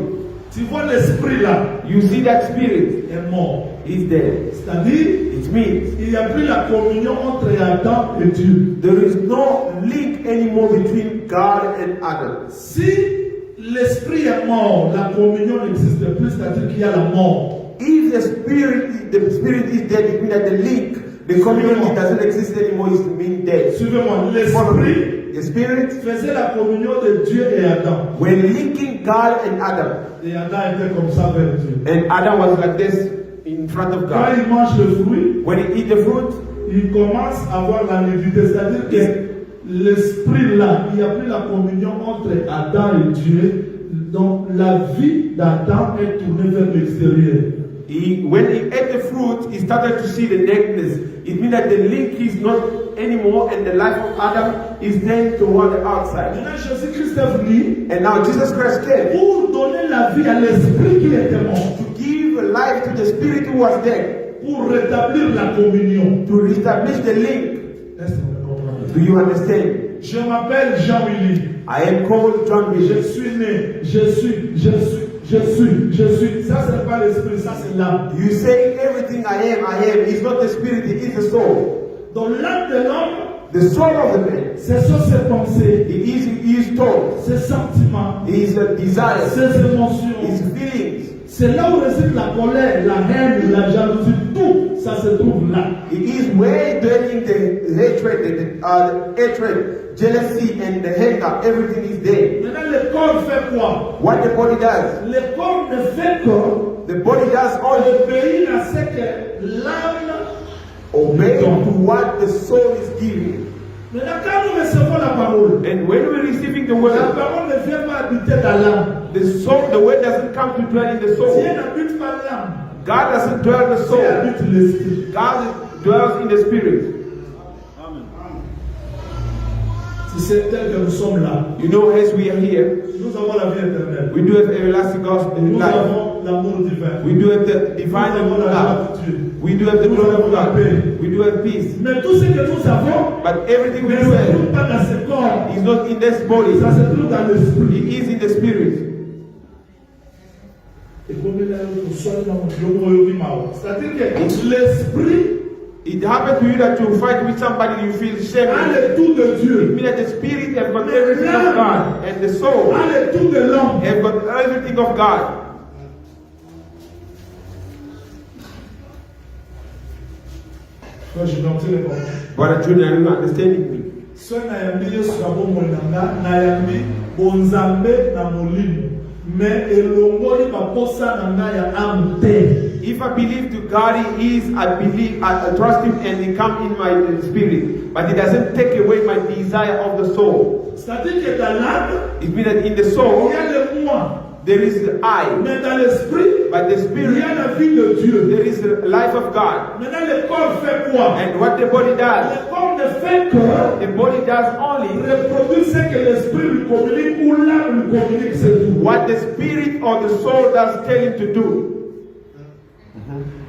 Tu vois l'esprit là, You see that spirit est mort. is dead. C'est-à-dire, It means il n'y a plus la communion entre Adam et Dieu. there is no link anymore between God and Adam. Si l'esprit est mort, la communion n'existe plus, c'est-à-dire qu'il y a la mort. If the spirit is dead, it means that the link, the community doesn't exist anymore, is mean dead. Suivez-moi, Follow l'esprit me. The spirit, faisait la communion de Dieu et Adam. when linking God and Adam, Et Adam était comme ça vers Dieu. and Adam was like this in front of Quand God. il mange le fruit, When he eat the fruit, il commence à avoir la nudité, c'est-à-dire que l'esprit là, il n'y a plus la communion entre Adam et Dieu. Donc la vie d'Adam est tournée vers l'extérieur. when he ate the fruit, he started to see the nakedness. It means that the link is not anymore, and the life of Adam is then toward the outside. Maintenant Jésus-Christ est venu And now Jesus Christ came pour donner la vie à l'esprit qui était mort, to give life to the spirit who was dead, pour rétablir la communion. to reestablish the link. Est-ce que vous comprenez? Do you understand? Je m'appelle Jean-Willy. I am called John Je Bishop. suis né. Je suis. Ça, ce n'est pas l'esprit, ça, c'est l'âme. You say everything I am. It's not the spirit, it is the soul. Donc l'âme de l'homme, The soul of the man. ce sont ses pensées, He is thought, ses sentiments, his desires, ses émotions. his feelings. C'est là où réside la colère, la haine, la jalousie, tout ça se trouve là. It is where dwelling the hatred, jealousy, and the anger. Everything is there. Maintenant, le corps fait quoi? What the body does, Le corps ne fait que the body does only obéir à ce que l'âme. obey to what the soul is giving. Maintenant, quand nous recevons la parole, And when we're receiving the la word, parole ne vient pas habiter dans l'âme. the soul, the word doesn't come to dwell in the Dieu soul. n'habite pas l'âme. God doesn't dwell in the Dieu soul. habite l'esprit. God dwells in the spirit. Si c'est tel que nous sommes là, You know, as we are here, nous avons la vie éternelle. we do have everlasting gospel Nous life. avons l'amour divin. We do have the divine Nous avons la love. joie de Dieu. We do have the glory of God. We do have peace. Mais tout ce que nous avons But everything we ne do se have trouve pas dans ce corps. is not in this body. Ça se trouve dans l'esprit. It is in the spirit. Et comme il a dit, nous sommes dans le monde. C'est-à-dire que l'esprit It happened to you that you fight with somebody, you feel a shame. le tout de It Dieu, means that the spirit has got everything of God, and the soul a le tout de l'homme. has got everything of God. Quand je m'en tire bon. Brother Junior, are you understanding me? So na yambi Yesu abomoi nanga na yambi bonzambe na molimo. Mais elongoli baposa nanga ya âme te. If I believe to God, He is, I trust Him and He come in my spirit. But He doesn't take away my desire of the soul. C'est-à-dire que dans l'âme, It means that in the il soul, y a le moi. there is the I. Mais dans l'esprit, But the il y spirit, a la vie de Dieu. there is the life of God. Maintenant, le corps fait quoi? And what the body does, Le corps ne fait que the body does only reproduire ce que l'esprit lui communique ou l'âme lui communique, c'est tout. what the spirit or the soul does tell him to do.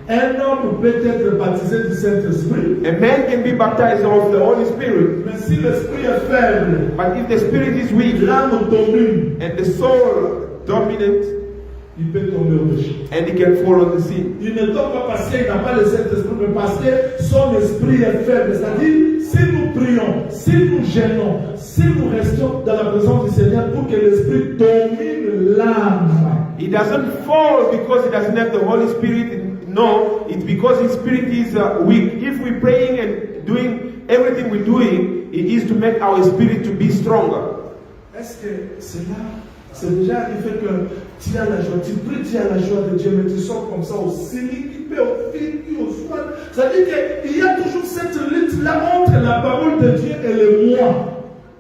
Un homme peut être baptisé du Saint-Esprit, A man can be baptized of the Holy Spirit, mais si l'esprit est faible, but if the spirit is weak l'âme domine, and the soul dominant, il peut tomber au péché. and he can fall on the sin. Il ne tombe pas parce qu'il n'a pas le Saint-Esprit, mais parce que son esprit est faible. C'est-à-dire, si nous prions, si nous gênons, si nous restons dans la présence du Seigneur pour que l'esprit domine l'âme. He doesn't fall because he doesn't have the Holy Spirit. No, it's because his spirit is weak. If we're praying and doing everything we're doing, it is to make our spirit to be stronger. Est-ce que c'est là? C'est déjà arrivé que tu as la joie, tu pries, tu as la joie de Dieu, mais tu sors comme ça au céliquipé, au fil, au soir. C'est-à-dire qu'il y a toujours cette lutte-là entre la parole de Dieu et le moi.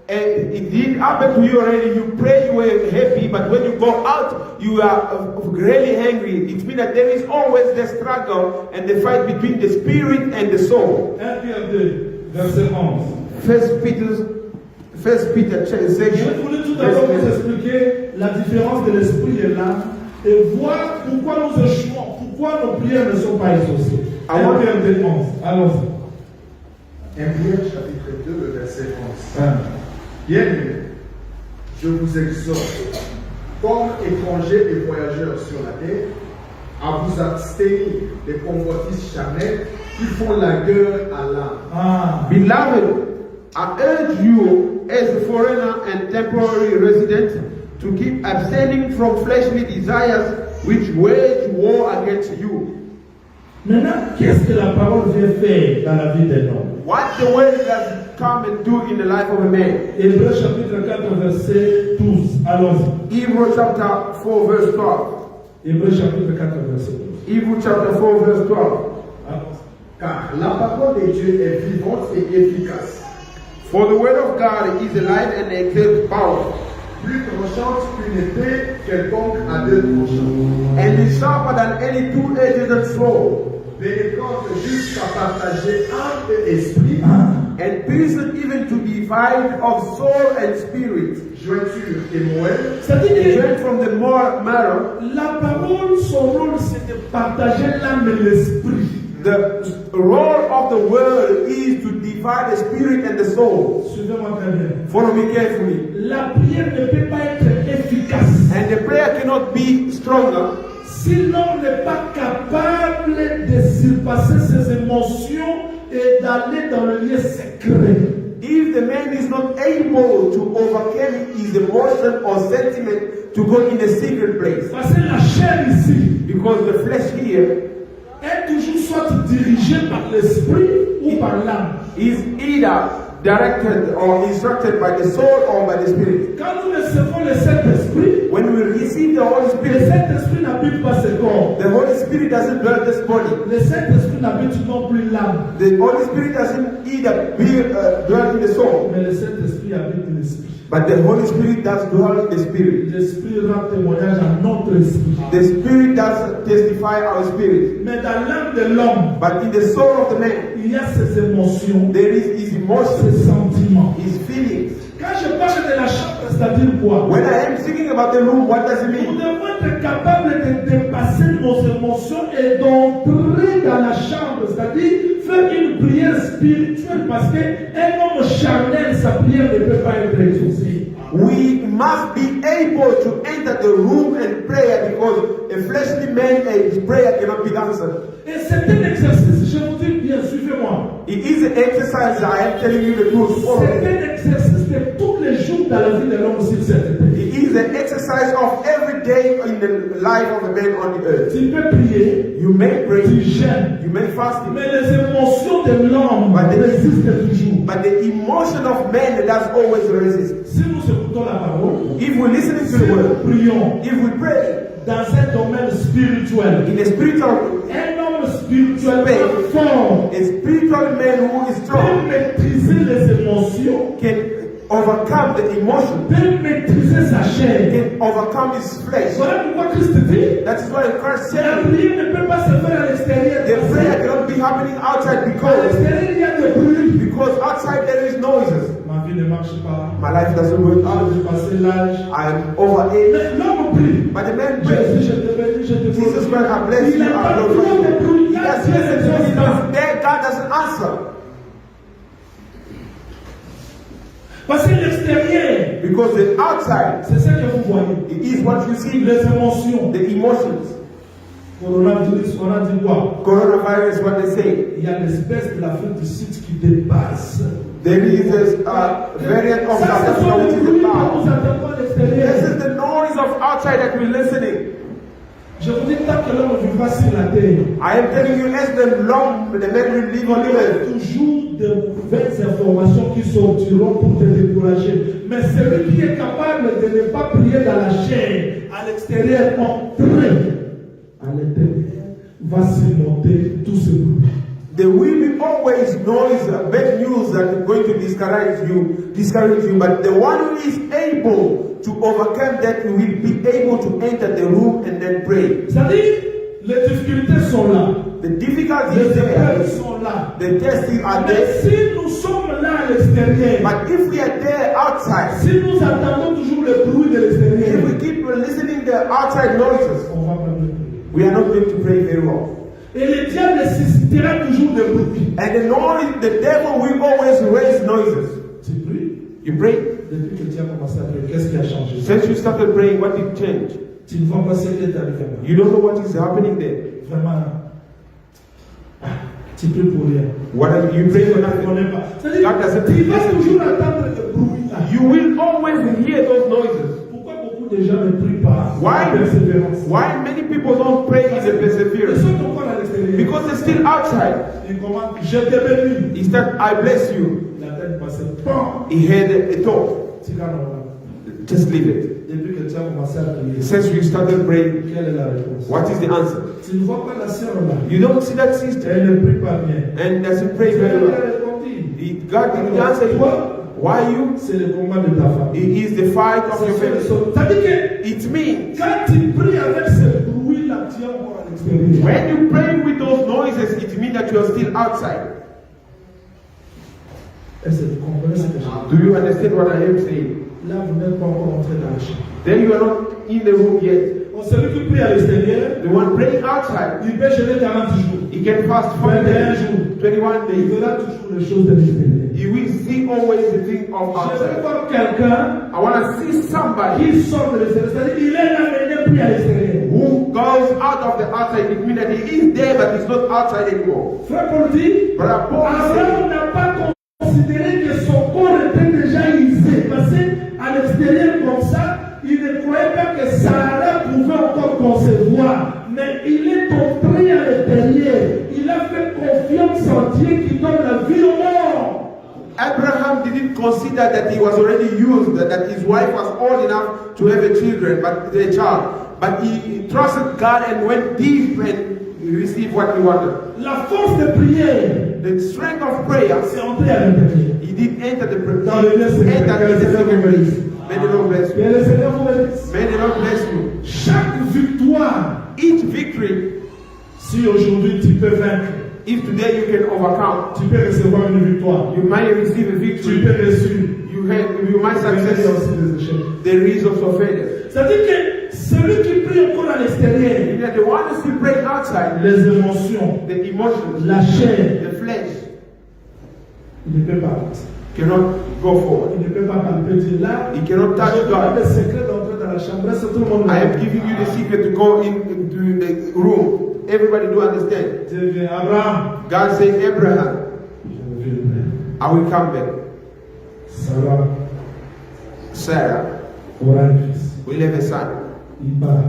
it did happen to you already. You pray, you were happy, but when you go out, you are really angry. It means that there is always the struggle and the fight between the spirit and the soul. 1 Pierre 2, verset 11. First Peter Je section. voulais tout d'abord vous expliquer la différence de l'esprit et l'âme et voir pourquoi nous échouons, pourquoi nos prières ne sont pas exaucées. 1 Pierre 2, 11. Allons-y. 1 Pierre chapitre 2, le verset 11. Bien-aimés, je vous exhorte, comme étrangers et voyageurs sur la terre, à vous abstenir des convoitises charnelles qui font la guerre à l'âme. Beloved, I urge you as a foreigner and temporary resident to keep abstaining from fleshly desires which wage war against you. Maintenant, qu'est-ce que la parole vient faire dans la vie d'un homme? What the word does come and do in the life of a man. Hébreux chapitre 4, verset 12. Allons-y. Hebrews chapter 4 verse 12. Hébreux chapitre 4, verset 12. Hebrews chapter 4 verse 12. Allons-y. Car la parole de Dieu est vivante et efficace, For the word of God is alive and exerts power, plus tranchante qu'une épée quelconque à deux tranchants, and is sharper than any two-edged sword, pénétrante jusqu'à partager âme et esprit, and piercing even to divide of soul and spirit, jointure et moelle, C'est-à-dire joined from the marrow. que la parole, son rôle, c'est de partager l'âme et l'esprit. The role of the word is to divide the spirit and the soul. Suivez-moi très bien. Follow me carefully. La prière ne peut pas être efficace And the prayer cannot be stronger si l'homme n'est pas capable de surpasser ses émotions et d'aller dans le lieu secret. if the man is not able to overcome his emotion or sentiment to go in a secret place. Parce que la chair ici Because the flesh here est toujours soit dirigée par l'esprit ou par l'âme. is either directed or instructed by the soul or by the spirit. Quand nous recevons le Saint-Esprit, When we receive the Holy le Spirit, Saint-Esprit n'habite pas ce corps. the Holy Spirit doesn't dwell this body. Le Saint-Esprit n'habite non plus l'âme. The Holy Spirit doesn't either dwell in the soul, Mais le Saint-Esprit habite l'esprit. but the Holy Spirit does dwell in the spirit. L'esprit rend témoignage à notre esprit. The spirit does testify our spirit, Mais dans l'âme de l'homme, but in the soul of the man, il y a ses émotions, there is his emotions, ses sentiments. his feelings. Quand je parle de la chambre, c'est-à-dire quoi? When I am thinking about the room, what does it Nous mean? devons être capables de dépasser nos émotions et d'entrer dans la chambre, c'est-à-dire faire une prière spirituelle parce qu'un homme charnel, sa prière ne peut pas être exaucée. We must be able to enter the room and prayer because a fleshly man, his prayer cannot be answered. Et c'est un exercice, je vous dis bien, suivez-moi. It is an exercise, I am telling you the truth. Follow C'est me. un exercice de tous les jours dans la vie de l'homme sur cette terre. It is an exercise of every day in the life of a man on the earth. Tu peux prier, You may pray, tu jeûnes, you may fast, mais les émotions de l'homme résistent toujours. but the emotion of man does always resist. Si nous écoutons la parole, If we listen to si the nous word, prions if we pray dans un domaine spirituel, in a spiritual, un homme spirituel fort a spiritual man who is peut strong maîtriser les émotions, can overcome the emotion, peut maîtriser sa chair. can overcome his flesh. Voilà pourquoi Christ dit, That is why Christ la said prière ne peut pas se faire à l'extérieur. the prayer cannot be happening outside À because l'extérieur, il y a des bruits. outside there is noises. Ma vie ne marche pas. My life doesn't work Ah, out. j'ai passé l'âge. I'm over age. Mais l'homme prie. But the man Jésus, prays. je te bénis, je te Jesus bénis. Christ, I bless Il you, n'a I pas glorify besoin de you. bruit. He has Dieu listened to ne him, pas. there God doesn't answer. Parce que l'extérieur, Because the outside, c'est ce que vous voyez. it is what you see, Les émotions. the emotions. Coronavirus, on a dit quoi? Coronavirus, what they say. Il y a l'espèce de l'Afrique du Sud qui dépasse. There is this variant of Ça, South ce Africa sont which les is the bruits que power. nous entendons à l'extérieur. This is the noise of outside that we're listening. Je vous dis, tant que l'homme vivra sur la terre, I am telling you, as the man will live on il y the aura earth. toujours de mauvaises informations qui sortiront pour te décourager. Mais celui qui est capable de ne pas prier dans la chair, à l'extérieur, entrer à l'intérieur, va surmonter tout ce bruit. There will be always noise, bad news that is going to discourage you. But the one who is able to overcome that will be able to enter the room and then pray. C'est-à-dire, les difficultés sont là. The difficulties Les there, épreuves sont là. the tests are Mais there. si nous sommes là à l'extérieur, But if we are there outside, si nous attendons toujours le bruit de if l'extérieur, we keep listening to the outside noises, on va pas le prier. we are not going to pray very well. Et le diable nécessitera toujours de bruit. And the devil will always raise noises. Tu pries. You pray. Depuis que tu as commencé à prier, qu'est-ce qui a changé? Since you started praying, what did change? Tu ne vois pas ce qui est arrivé. You don't know what is happening there. Vraiment. Tu pries pour rien. What are you praying for Tu ne nothing? connais pas. C'est-à-dire, God doesn't tu vas listen. toujours attendre le bruit. You will always hear those noises. Pourquoi beaucoup de gens ne prient pas? Why? Persévérance. Why many people don't pray in the Ils perseverance? sont encore à l'extérieur. Because they're still outside. Ils commandent, je te bénis. He said, I bless you. La tête passée. Bon. He had a thought. Tu vas non. Just leave it. Depuis que tu as commencé à prier, Since you started praying, quelle est la réponse? what is the answer? Tu ne vois pas la sœur là. You don't see that sister Elle ne prie pas bien. and doesn't pray Elle very a well. répondu. God didn't answer you. Why you? C'est le combat de ta femme. It is the fight of your family. C'est-à-dire que It means quand tu pries avec ce bruit-là, tu es encore à l'extérieur. when you pray with those noises, it means that you are still outside. Est-ce que vous comprenez ce que je dis? Do you understand what I am saying? Là, vous n'êtes pas encore entré dans la chambre. Then you are not in the room yet. Donc, celui qui prie à l'extérieur, The one praying outside, il peut jeûner 40 jours. he can fast 21 40 days, jours. 21 Il days. verra toujours les choses de l'extérieur. You will see always the thing of Je veux outside. voir quelqu'un I want to see somebody qui sort de l'extérieur. C'est-à-dire, il est là, mais il n'est plus à l'extérieur. who goes out of the outside. It means that he is there, but he's not outside anymore. Frère Paul dit, But Paul said, Abraham n'a pas considéré que son corps était déjà usé. Parce qu'à l'extérieur, comme ça, il ne croyait pas que Sarah pouvait encore concevoir. Mais il est entré à l'intérieur. Il a fait confiance en Dieu qui donne la vie au mort. Abraham didn't consider that he was already used, that his wife was old enough to have a child. But he trusted God and went deep and received what he wanted. La force de prière, The strength of prayer, c'est entrer à l'intérieur. he did enter the Dans le lieu secret. enter in the secret place. May the Lord bless Que you. le Seigneur vous bénisse. May the Lord bless you. Chaque victoire, Each victory, si aujourd'hui tu peux vaincre, if today you can overcome, tu peux recevoir une victoire. you might receive a Tu victory. peux réussir. You might Il y a success. aussi des échecs. There is also failure. C'est-à-dire que celui qui prie encore à l'extérieur, That the one who still praying outside, les émotions, the emotions, la chair, the flesh, il ne peut pas. cannot go forward. Il ne peut pas palper. Dire là, He cannot touch je donne God. le secret d'entrer dans la chambre. Laisse tout le monde. I am giving you the secret to go into the room. Everybody do understand. Dieu vient, Abraham. God said, Abraham, Je viens. I will come back. Sarah Sarah aura un fils. will have a son. Il part.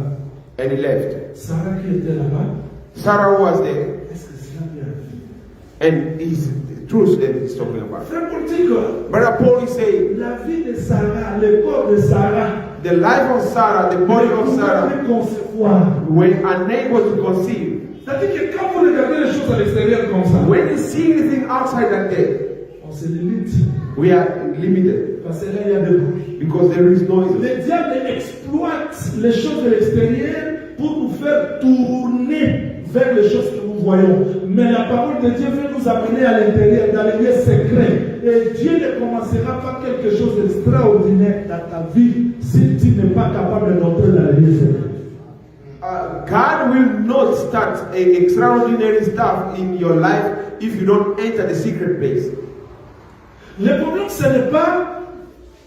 And he left. Sarah qui était là-bas, Sarah was there. est-ce que cela lui arrive? And it's the truth that he's talking about. Frère politique, Brother Paul is saying, la vie de Sarah, le corps de Sarah, the life of Sarah, the body of ne Sarah, pouvait concevoir. were unable to conceive. C'est-à-dire que quand vous regardez les choses à l'extérieur comme ça, When you see anything outside like that, on se limite. we are limited Parce que là, il y a des bruits. because there is noise. Le diable exploite les choses de l'extérieur pour nous faire tourner vers les choses que nous voyons. Mais la parole de Dieu veut nous amener à l'intérieur, dans les lieux secrets. Et Dieu ne commencera pas quelque chose d'extraordinaire dans ta vie si tu n'es pas capable d'entrer dans les lieux secrets. God will not start extraordinary stuff in your life if you don't enter the secret place. Le problème, ce n'est pas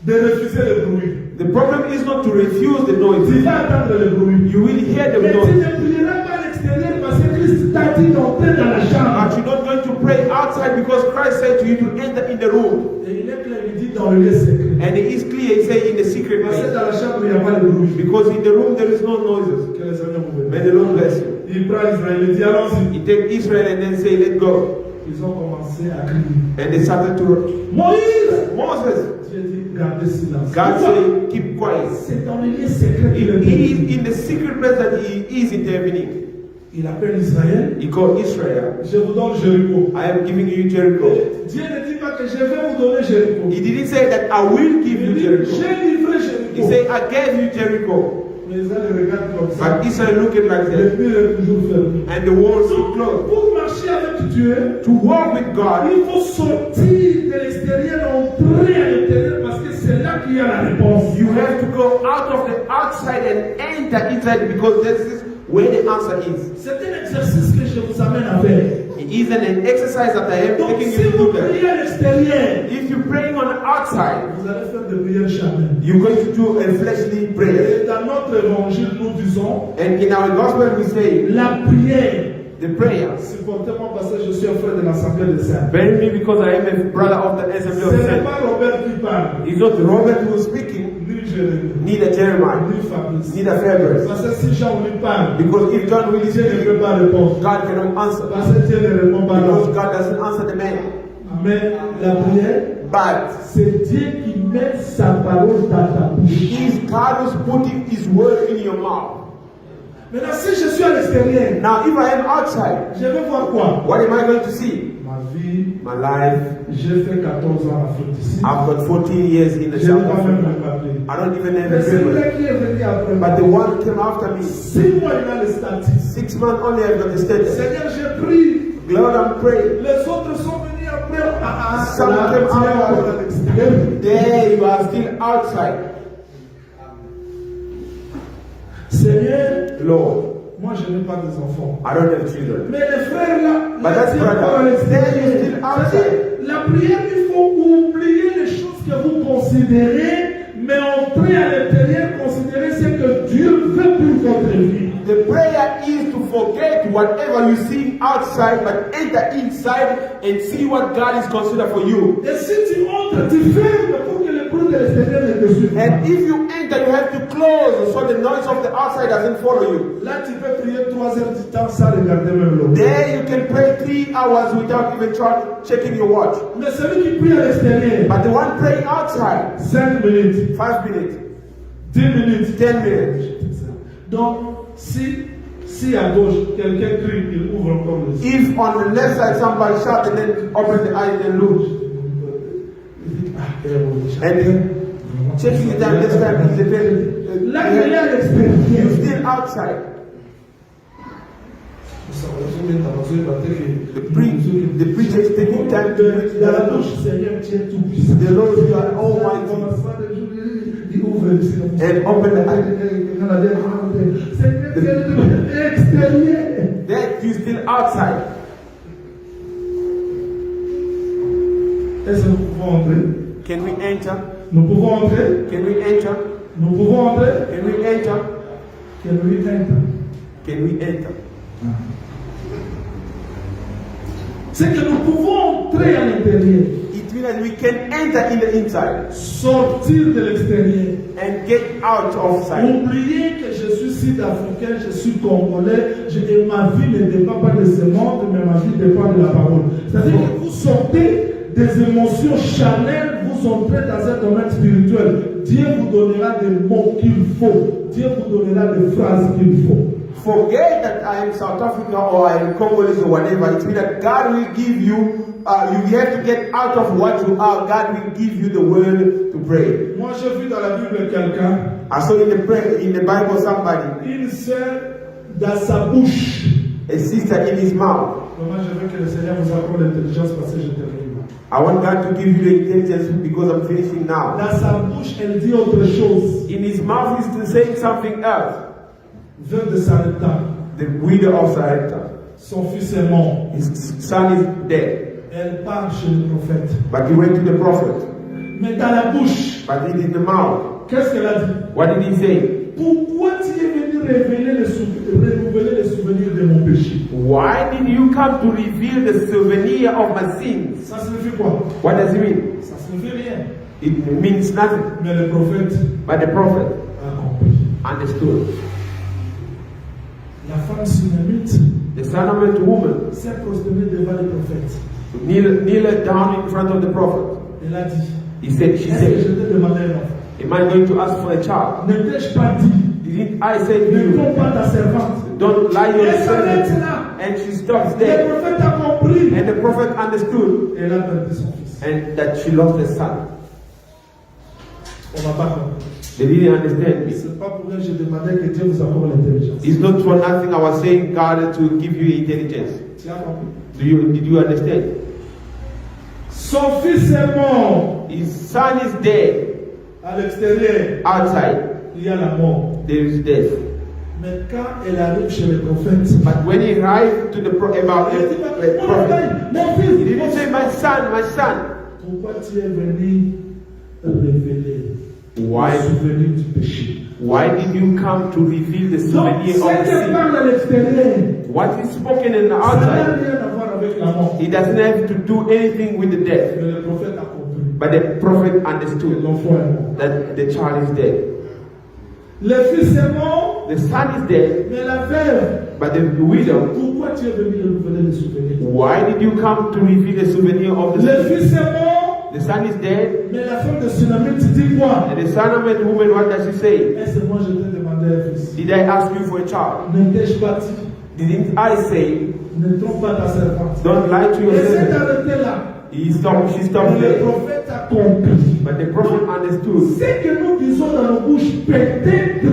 de refuser le bruit. The problem is not to refuse the Tu noise. vas attendre le bruit. You will hear the Mais tu noise, ne prieras pas à l'extérieur parce que Christ t'a dit d'entrer dans la chambre. but you're not going to pray outside because Christ said to you to enter in the room. Et il est clair, il dit dans le lieu secret. And it is clear, he said in the secret Parce que place. dans la chambre, il n'y a pas de bruit. Because in the room there is no noises. Que le Seigneur vous May bénisse. the Lord bless you. Il prend Israël, il dit allons-y. He take Israel and then say, let go. Ils ont commencé à crier. And they started to Moïse! Moses. Dieu dit gardez silence. God said, keep quiet. C'est dans le lieu secret qu'il est It is venu. in the secret place that he is intervening. Il appelle Israël. He called Israel. Je vous donne Jéricho. I am giving you Jericho. Dieu ne dit pas que je vais vous donner Jéricho. He didn't say that I will give you Il dit, Jericho. j'ai livré He Jéricho. said, I gave you Jericho. Mais Israël regarde comme ça. But Israel looking like Le that. mur est toujours fermé. And the walls were Donc, closed. pour marcher avec Dieu, To walk with God, il faut sortir de l'extérieur, entrer à l'intérieur, parce que c'est là qu'il y a la réponse. you have to go out of the outside and enter inside because this is where the answer is. C'est un exercice que je vous amène à faire. It isn't an exercise that I am Donc, taking si you to vous do that. priez à l'extérieur, If you're praying on the outside, vous allez faire des prières charnelles. you're going to do a fleshly prayer. Et dans notre évangile, nous disons And in our gospel, we say la prière. the prayers. Supportez-moi parce que je suis un frère de l'Assemblée des Saints. Bury me because I am a brother of the Assembly Ce of n'est Saints. pas Robert qui parle, It's not Robert who is speaking, ni Jérémie, neither Jeremiah, ni Fabrice. neither Fabrice. Parce que si Jean lui parle, Because if John really Dieu ne speaks, peut pas répondre. God cannot answer. Parce que Dieu ne répond pas. Because God doesn't answer the man. Mais la prière, But c'est Dieu qui met sa parole dans ta bouche. it is God who's putting His word in your mouth. Maintenant, si je suis à l'extérieur, Now, if I am outside, je vais voir quoi? what am I going to see? Ma vie, My life. j'ai fait 14 ans en Afrique d'ici. I've got 14 years in the Je n'ai South pas même Africa. remarqué. I don't even have Mais a celui-là paper. qui est venu après But the moi, one who came after me, 6 mois il a les statistiques. 6 months only I've got the status. Seigneur, j'ai pris. Lord, I'm praying. Les autres sont venus après. Some Là, came tu es encore after. à l'extérieur. There you are still outside. Seigneur, Lord, moi je n'ai pas des enfants. I don't have children. Mais les frères là, But that's tu es encore à brother. l'extérieur. Then you still outside. C'est-à-dire, la prière, il faut oublier les choses que vous considérez, mais entrer à l'intérieur, considérer ce que Dieu veut pour votre vie. The prayer is to forget whatever you see outside, but enter inside and see what God is considered for you. Et si tu entres, tu fermes pour que le bruit de l'extérieur ne te suive pas. And if you enter, you have to close so the noise of the outside doesn't follow you. Là, tu peux prier 3 heures du temps sans regarder même l'eau. There you can pray 3 hours without even checking your watch. Mais celui qui prie à l'extérieur, But the one praying outside, 5 minutes, 5 minutes, 10 minutes. 10 minutes. Donc, si à gauche, quelqu'un crie, il ouvre encore les yeux. If on the left side somebody shout and then open the eyes and look, and then checking the time, this time is the Là, il est à you're l'extérieur. still outside. The preacher is taking time to preach Dans la the bouche, Seigneur, tu es tout puissant. The Lord, you are almighty. Il ouvre les yeux. And open the eyes. Seigneur, tu es extérieur. That you still outside. Est-ce que nous pouvons entrer? Can we enter? Nous pouvons entrer? Can we enter? Nous pouvons entrer? Can we enter? Can we enter? Can we enter? C'est que nous pouvons entrer à l'intérieur, It means that we can enter in the inside sortir de l'extérieur, and get out of sight. oublier que je suis sud-africain, je suis congolais, et ma vie ne dépend pas de ce monde, mais ma vie dépend de la parole. C'est-à-dire que vous sortez des émotions charnelles, vous entrez dans un domaine spirituel. Dieu vous donnera des mots qu'il faut. Dieu vous donnera des phrases qu'il faut. Forget that I am South Africa or I am Congolese or whatever. It means that God will give you, you have to get out of what you are. God will give you the word to pray. Moi, j'ai vu dans la Bible quelqu'un, I saw in the Bible somebody, une sœur dans sa bouche. a sister in his mouth. Moi, je veux que le Seigneur vous accorde l'intelligence parce que je termine. I want God to give you the intelligence because I'm finishing now. Dans sa bouche, elle dit autre chose. In his mouth he's saying something else. Veuve de Sarepta, The widow of Sarepta. son fils est mort. His son is dead. Elle part chez le prophète. But he went to the prophet. Mais dans la bouche, But he did the mouth. qu'est-ce qu'elle a dit? What did he say? Pourquoi tu es venu renouveler les souvenirs de mon péché? Why did you come to reveal the souvenir of my sins? Ça signifie quoi? What does it mean? Ça signifie rien. It means nothing. Mais le prophète But the prophet a compris. understood. La femme sunamite The Shunammite woman s'est prosternée devant le prophète. kneel down in front of the prophet. Elle a dit, She est-ce que je said, t'ai demandé un enfant? am I going to ask for a child? Ne t'ai-je pas dit, Didn't I say to ne you, trompe pas ta servante? don't lie Et your ça s'arrête servant. là. And she stops Le there. prophète a compris. And the prophet understood Et elle a perdu son fils. and that she lost her son. On n'a pas compris. They didn't understand me. C'est pas pour rien que j'ai demandé que Dieu vous accorde l'intelligence. It's not for nothing I was saying God to give you intelligence. Tu as compris? Did you understand? Son fils est mort. His son is dead À l'extérieur, outside. il y a la mort. There is death. Mais quand elle arrive chez le prophète, But when he arrived to the about elle dit, the mon prophet, oreille, mon he fils, didn't say, my son. pourquoi tu es venu révéler Why? le souvenir du péché? Why did you come to reveal the Donc, souvenir ce of qui sin? parle à l'extérieur, What is spoken in the ça n'a outside, rien à voir avec la mort. it doesn't have to do anything with the death. Mais le prophète a compris But the prophet que understood l'enfant est mort. that the child is dead. Le fils est mort, The son is dead, mais la veuve, but the widow, pourquoi tu es venu révéler le souvenir? why did you come to reveal the souvenir of the Le sin? fils est mort, The son is dead, mais la femme de Tsunami te dit quoi? and the son of the woman, what does he say? Est-ce que moi je t'ai demandé un fils? Did I ask you for a child? Ne t'ai-je pas dit? Didn't I say, Ne trompe pas ta servante. don't lie to your Essaie servant? d'arrêter là. She stopped Le there. prophète a compris. But the prophet understood. Ce que nous disons dans nos bouches, peut-être,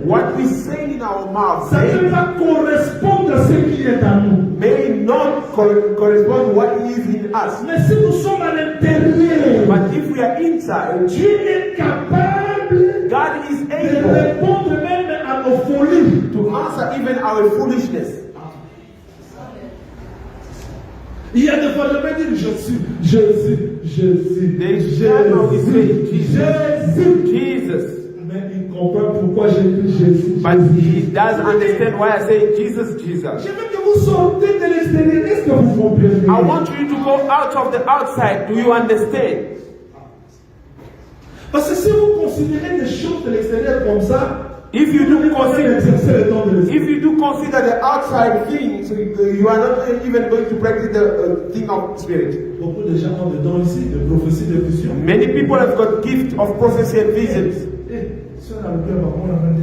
What we say in our mouth ça ne peut pas correspondre à ce qui est en nous. may not correspond to what is in us. Mais si nous sommes à l'intérieur, But if we are inside, Dieu est capable God is de able répondre même à nos folies. to answer even our foolishness. Il y a des fois, je vais dire Jésus. There is time when we say Jesus. Jésus. Jesus. Mais il comprend pourquoi j'ai dit Jésus. But he does understand why I say Jesus, Je Jesus. veux que vous sortez de l'extérieur. Est-ce que vous comprenez? I want you to go out of the outside. Do you understand? Parce que si vous considérez des choses de l'extérieur comme ça, If you do consider, exercer le don de l'esprit. if you do consider the outside things, you are not even going to practice the thing of spirit. Beaucoup de gens ont des dons ici, de prophétie, de vision. Many people have got gift of prophecy and visions.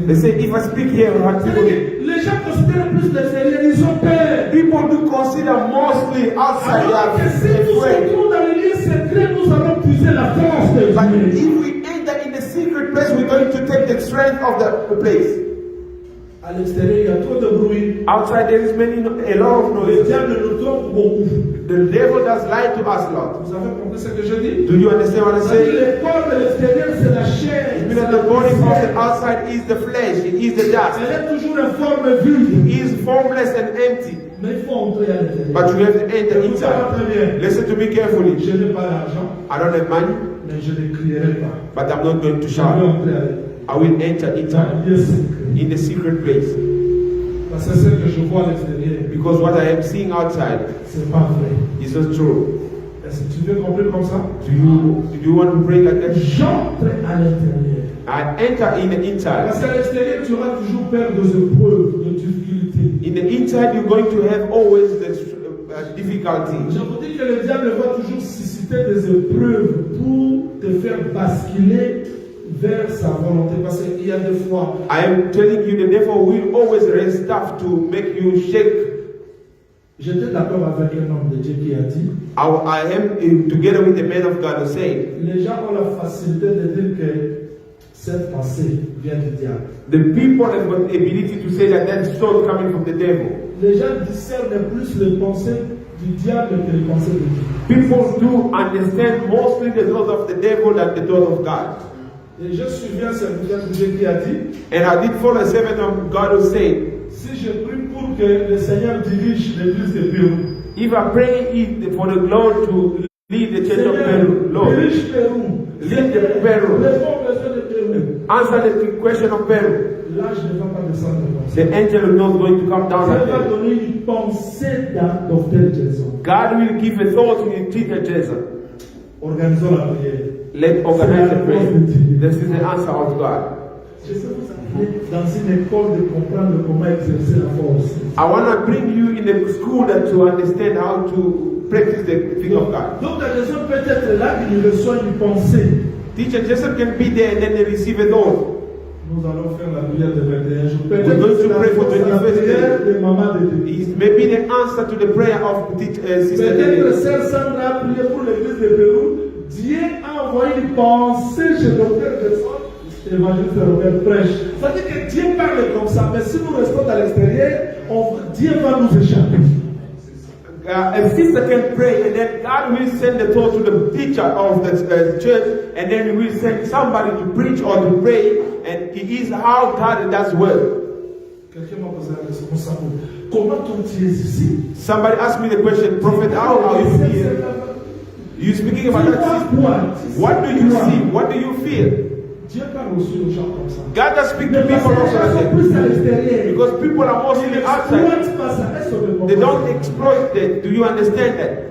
They say, if I speak here, I have people. Les gens considèrent plus l'extérieur, ils ont peur. People do consider mostly outside. Alors que si They nous are afraid. entrons dans les lieux secrets, nous allons puiser la force de But Dieu. if we enter in the secret place, we're going to take the strength of the place. À l'extérieur, il y a trop de bruit. Outside, there is a lot of Le noise. diable nous trompe beaucoup. The devil does lie to us a lot. Vous avez compris ce que je dis? Do you understand what I'm saying? Le corps de l'extérieur, c'est la chair. It means that the body of the outside is the flesh, it is the dust. Elle est toujours en forme vide. It is formless and empty. Mais il faut entrer à l'intérieur. But you have to enter Écoutez-moi inside. très bien. Listen to me carefully. Je n'ai pas d'argent, I don't have money, mais je ne crierai pas. but I'm not going to Je vais shout. entrer à l'intérieur. I will enter Dans inside, le lieu secret. in the secret place. Parce que ce que je vois à l'extérieur, Because what I am seeing outside c'est pas vrai. is not true. Est-ce que tu veux comprendre comme ça? Do you want to pray like that? J'entre à l'intérieur. I enter in the inside. Parce qu'à l'extérieur, tu auras toujours peur des épreuves, de difficultés. In the inside, you're going to have always the difficulty. Je vous dis que le diable va toujours susciter des épreuves pour te faire basculer vers sa volonté. Parce qu'il y a des fois, I am telling you, the devil will always raise stuff to make you shake. j'étais d'accord avec un homme de Dieu qui a dit, I am together with the man of God who said, les gens ont la facilité de dire que cette pensée vient du diable. the people have got the ability to say that that's thought coming from the devil. Les gens discernent plus les pensées du diable que les pensées de Dieu. People do understand mostly the thoughts of the devil than the thought of God. Et je suivis un serviteur de Dieu qui a dit, And I did follow a servant of God who said, si je prie pour que le Seigneur dirige l'église de Pérou, if I pray for the Lord to lead the church of Peru, Lord, dirige Pérou, lead the Peru, réponds aux besoins de Pérou, answer the question of Peru, l'âge ne va pas descendre comme ça. the angel is not going to come down Dieu like va that. donner une pensée dans Dr. Jason. God will give a thought in teacher Jesus. Organisons la prière. Let's organize the prayer. This is the answer of God. Je sais vous amener dans une école de comprendre comment exercer la force. I want to bring you in a school that to understand how to practice the thing of God. Donc la raison peut être là qu'il reçoit une pensée. Teacher Jesus can be there and then they receive a thought. Nous allons faire la prière de 21 jours. We're going to pray for la 21st prière day. de maman de Dieu. It may be the answer to the prayer of Sister Peut-être Lily. Sœur Sandra a prié pour l'église de Pérou. Dieu a envoyé une pensée chez Docteur Besson. Évangile Ferroviaire prêche. Ça veut dire que Dieu parle comme ça, mais si nous restons à l'extérieur, Dieu va nous échapper. A sister can pray, and then God will send the thought to the teacher of the church, and then He will send somebody to preach or to pray, and it is how God does work. Quelqu'un m'a posé la question, mon salut. Comment tu es ici? Somebody asked me the question, Prophet, how are you here? You speaking about that sister? What do you see? What do you feel? Dieu parle aussi aux gens comme ça. God does speak to people also like that. Because people are mostly outside. They don't exploit that. Do you understand that?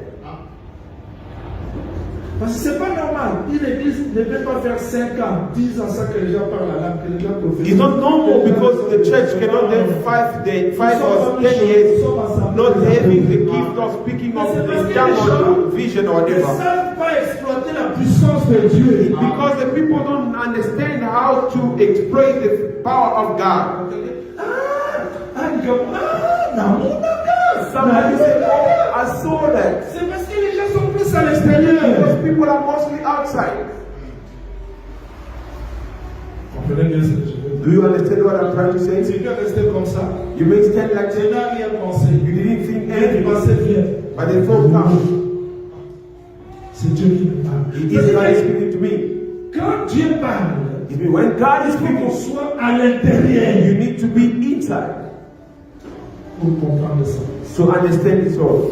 Parce que c'est pas normal. Une église ne peut pas faire 5 ans, 10 ans sans que les gens parlent la langue, que les gens prophétisent. It's not normal because the church cannot have 5 or 10 years not having the gift of speaking of the tongue or vision or Ils ne whatever. savent pas exploiter la puissance de Dieu. Because the people don't understand how to exploit the power of God. Somebody said, oh, I saw that. C'est parce que les gens sont plus à l'extérieur. Because people are mostly outside. Comprenez bien ce que je veux dire. Do you understand what I'm trying to say? Tu peux rester comme ça. You may stand like Tu that. n'as rien pensé. You didn't think Et tu anything, pensais bien. but the thought comes. C'est Dieu qui me parle. It is God speaking to me. Quand Dieu parle, It means when God is il faut qu'on speaking, soit à l'intérieur you need to be inside pour comprendre ça. to understand this all.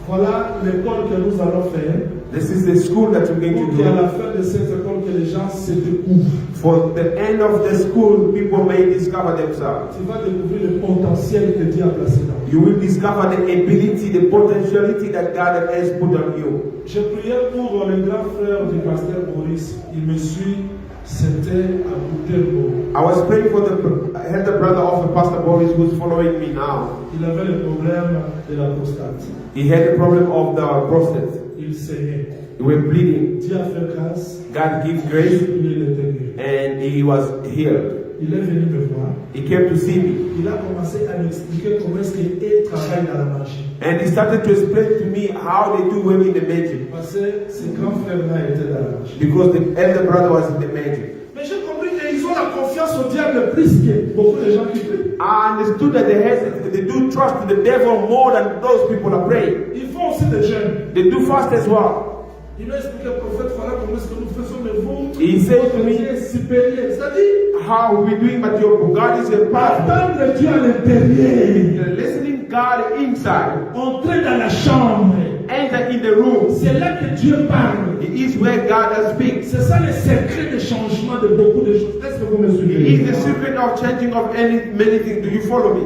Voilà l'école que nous allons faire. This is the school that you're going Pour to qu'à do. la fin de cette école, que les gens se découvrent. For the end of the school, people may discover themselves. Tu vas découvrir le potentiel que Dieu a placé dans toi. You will discover the ability, the potentiality that God has put on you. Je priais pour le grand frère du pasteur Maurice. Il me suit. C'était à Bouterbo. I was praying for the elder brother of Pastor Boris who's following me now. Il avait le problème de la prostate. He had the problem of the prostate. Il saignait. He was bleeding. Dieu a fait grâce. God gave grace Il était guéri. and he was healed. Il est venu me voir. He came to see me Il a commencé à m'expliquer comment est-ce qu'il travaille dans la magie. and he started to explain to me how they do work in the magic Parce que ses grands frères-là étaient dans la magie. because the elder brother was in the magic. Mais j'ai compris qu'ils ont la confiance au diable plus que beaucoup de gens qui prient. I understood that they do trust in the devil more than those people are praying. Ils font aussi des jeûnes. They do fast as well. Il m'a expliqué au prophète, voilà comment est-ce que nous faisons, mais vous, He said to me, Dieu est supérieur. C'est-à-dire, how we doing, but your God is a power. attendre Dieu à l'intérieur. You're listening God inside. Entrer dans la chambre. Enter in the room. C'est là que Dieu parle. It is where God speaks. C'est ça le secret de changement de beaucoup de choses. Est-ce que vous me It suivez? is the secret of changing of many things. Do you follow me?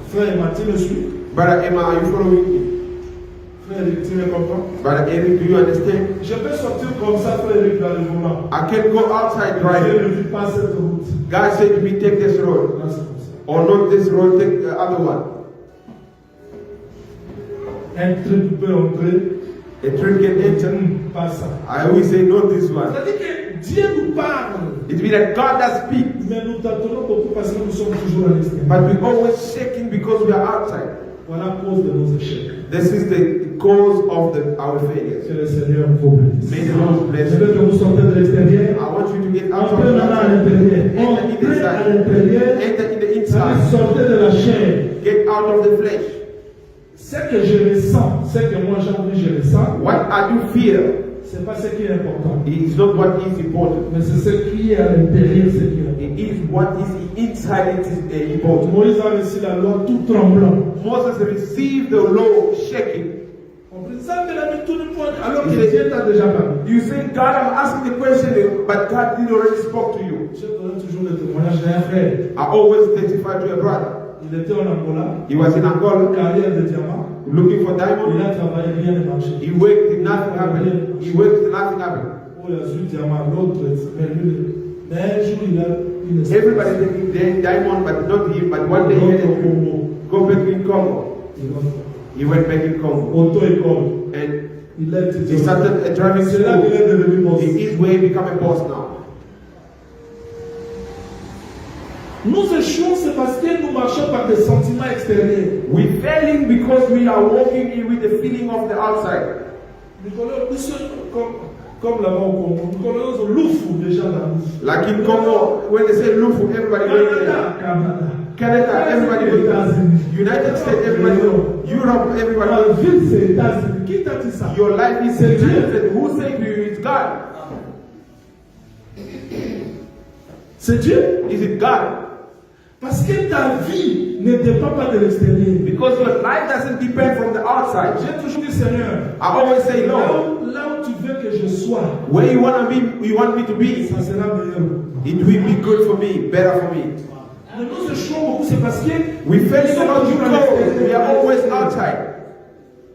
Frère Mathieu me suit. Brother Emma, are you following me? Frère Eric, tu me comprends? Brother Eric, do you understand? Je peux sortir comme ça, frère Eric, dans le moment. I can go outside Dieu driving. ne dit pas cette route. God said to me, take this road. Là, c'est comme ça. Or not this road, take the other one. Un truc peut entrer, A train can enter. pas ça. I always say, not this one. C'est-à-dire que Dieu nous parle. It means that God does speak. Mais nous tâtonnons beaucoup parce que nous sommes toujours à l'extérieur. But we're always shaking because we are outside. Voilà la cause de nos échecs. This is the cause of our failures. Que le Seigneur vous bénisse. May the Lord bless Je veux que you. vous sortez de l'extérieur. I want you to get out of Entrez the maintenant à outside. l'intérieur. Enter in the Entrez à inside. l'intérieur. Enter in the Ça veut dire inside. sortez de la chair. Get out of the flesh. Ce que je ressens, ce que moi j'ai envie, je ressens, What I do fear c'est pas ce qui est important. is not what is important. Mais c'est ce qui est à l'intérieur, ce qui est important. It is what is inside it is important. Moïse a reçu la loi tout tremblant. Moses received the law shaking. Ça me l'a mis tout le point. Alors que Dieu t'a déjà parlé. You say, God, I'm asking the question, but God did already spoke to you. Je donne toujours le témoignage d'un frère. I always testify to a brother. Il était en Angola, He was in Angola carrière de diamant. looking for Il diamond. a travaillé, rien ne marchait. He worked, did nothing happen. He worked, nothing happened. Oh, il a su diamant, l'autre, mais lui, mais un jour il a une Everybody taking their diamond, but not him. But one day he had a dream. Go back in Congo. He went back in Congo. Auto-école. And Il a he étudié. started a driving C'est là qu'il school. est devenu boss. He is where he become a boss now. Nous échouons, c'est parce que nous marchons par des sentiments extérieurs. We failing because we are walking in with the feeling of the outside. Comme là-bas au Congo, nous connaissons l'oufou déjà là. Like in Congo, when they say Lufu, everybody goes there. Canada, everybody goes there. United States, everybody goes. Europe, everybody La goes. ville, c'est États-Unis. Qui t'a dit ça? Your life is C'est Dieu. United. Who saved you? It's God. C'est Dieu. Is it God? Parce que ta vie ne dépend pas de l'extérieur. Because your life doesn't depend from the outside. J'ai toujours dit, Seigneur, I always say, Lord, là où tu veux que je sois, where you want me to be, ça sera meilleur. it will be good for me, better for me. Mais nous échouons beaucoup, c'est parce que We fail nous a lot sommes because we are always outside.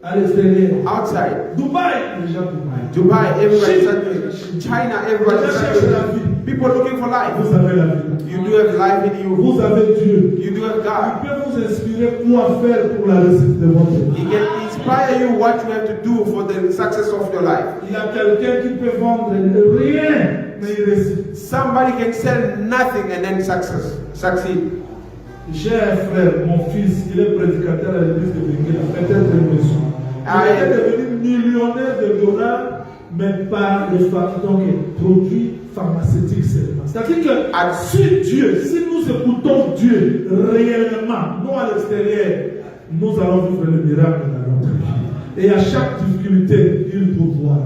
à l'extérieur. Outside. Dubaï, déjà Dubaï. Dubai, everybody is China, everybody is people looking for life. Vous avez la vie. You do have life in you. Vous avez Dieu. You do have Il God. peut vous inspirer quoi faire pour la réussite de votre vie. He can inspire you what you have to do for the success of your life. Il y a quelqu'un qui peut vendre rien, mais il réussit. Somebody can sell nothing and then succeed. J'ai un frère, mon fils, il est prédicateur à l'église de Benguela, peut-être de maison. Il est devenu millionnaire de dollars, mais par les produits pharmaceutiques seulement. C'est-à-dire que si Dieu, si nous écoutons Dieu réellement, non à l'extérieur, nous allons vivre le miracle dans notre vie. Et à chaque difficulté, il pourvoira.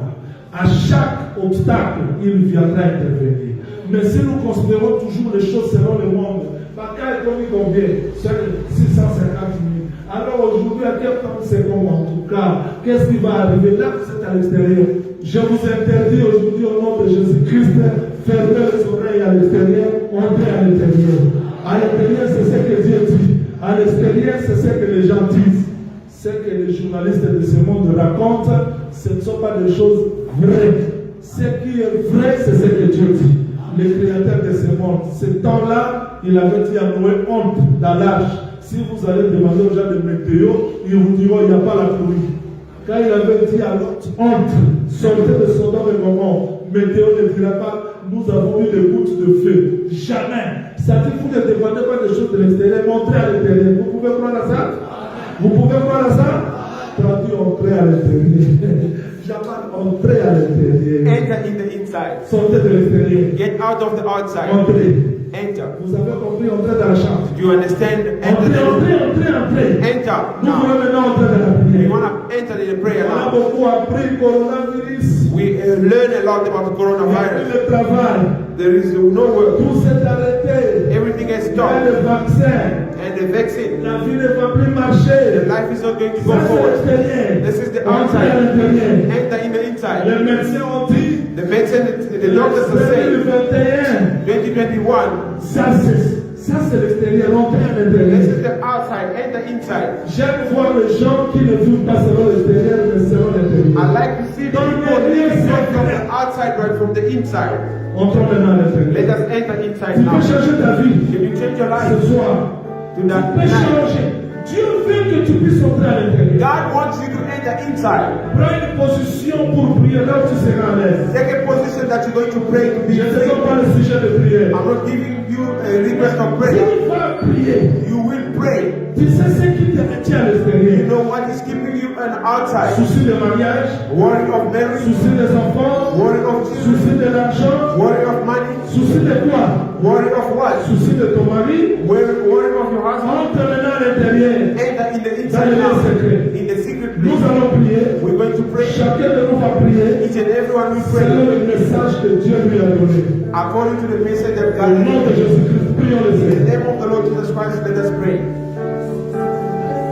À chaque obstacle, il viendra intervenir. Mais si nous considérons toujours les choses selon le monde, par cas économique combien? 650 000. Alors aujourd'hui, à quel temps c'est comme en tout cas? Qu'est-ce qui va arriver? Là, vous êtes à l'extérieur. Je vous interdis aujourd'hui au nom de Jésus-Christ, fermez les oreilles à l'extérieur, entrez à l'intérieur. À l'intérieur, c'est ce que Dieu dit. À l'extérieur, c'est ce que les gens disent. Ce que les journalistes de ce monde racontent, ce ne sont pas des choses vraies. Ce qui est vrai, c'est ce que Dieu dit. Le créateur de ce monde, ce temps-là, il avait dit à Noé, honte dans l'arche. Si vous allez demander aux gens de météo, ils vous diront il n'y a pas la pluie. Quand il avait dit à l'autre, honte, sortez de Sodome et Gomorrhe, météo ne dira pas, nous avons eu des gouttes de feu. Jamais. Ça dit, vous ne demandez pas des choses de l'extérieur, montrez à l'intérieur. Vous pouvez croire à ça? Vous pouvez croire à ça? Traduit, entrez à l'intérieur. Jamais entrez à l'intérieur. Enter in the inside. Sortez de l'extérieur. Get out of the outside. Entrez. Enter. Vous avez compris, entrez dans la chambre. Do you understand? Enter. Entrez. Enter. Nous voulons Now, maintenant entrer dans la we prière. want to enter in the prayer On a now. beaucoup appris coronavirus. We learn a lot about the On a appris coronavirus. le travail. There is no work. Tout s'est arrêté. Everything has Il y a stopped. le vaccin. And the vaccine. La vie ne va plus The marcher. life is not going to go Ça, c'est forward. l'extérieur. This is the Entrez à outside. l'intérieur. Enter in the inside. Les médecins ont dit. The medicine, the doctors are saying 2021. 2021. Ça, c'est l'extérieur. Entrez à This l'intérieur. is the outside. Enter inside. J'aime voir les gens qui ne vivent pas selon l'extérieur, mais selon I l'intérieur. like to see the people living not from the outside, but from the inside. Entrons maintenant à l'intérieur. Let us enter inside Tu now. peux changer ta vie Can you change your life ce soir. to Tu that peux night? changer. Dieu veut que tu puisses entrer à l'intérieur. God wants you to enter inside. Prends une position pour prier là où tu seras à l'aise. Take a position that you're going to pray to be Je ne te safe. donne pas le sujet de prière. I'm not giving you a request of prayer. Tu vas prier. You will pray. Tu sais ce qui te retient à You l'extérieur. know what is keeping you on the outside. Souci de mariage, Worry of marriage, souci des enfants, worry of children, souci de l'argent, worry of money, souci de quoi? worry of what? Souci de ton mari. Worry of your husband. Entre maintenant à l'intérieur. Enter in the Dans inside le now. secret. In the secret Nous place. allons prier. We're going to pray. Chacun de nous va prier Each and everyone will pray selon le message que Dieu lui a donné. according to the message that Au God nom de gave. Jésus-Christ, prions le In the Seigneur. name of the Lord Jesus Christ, let us pray.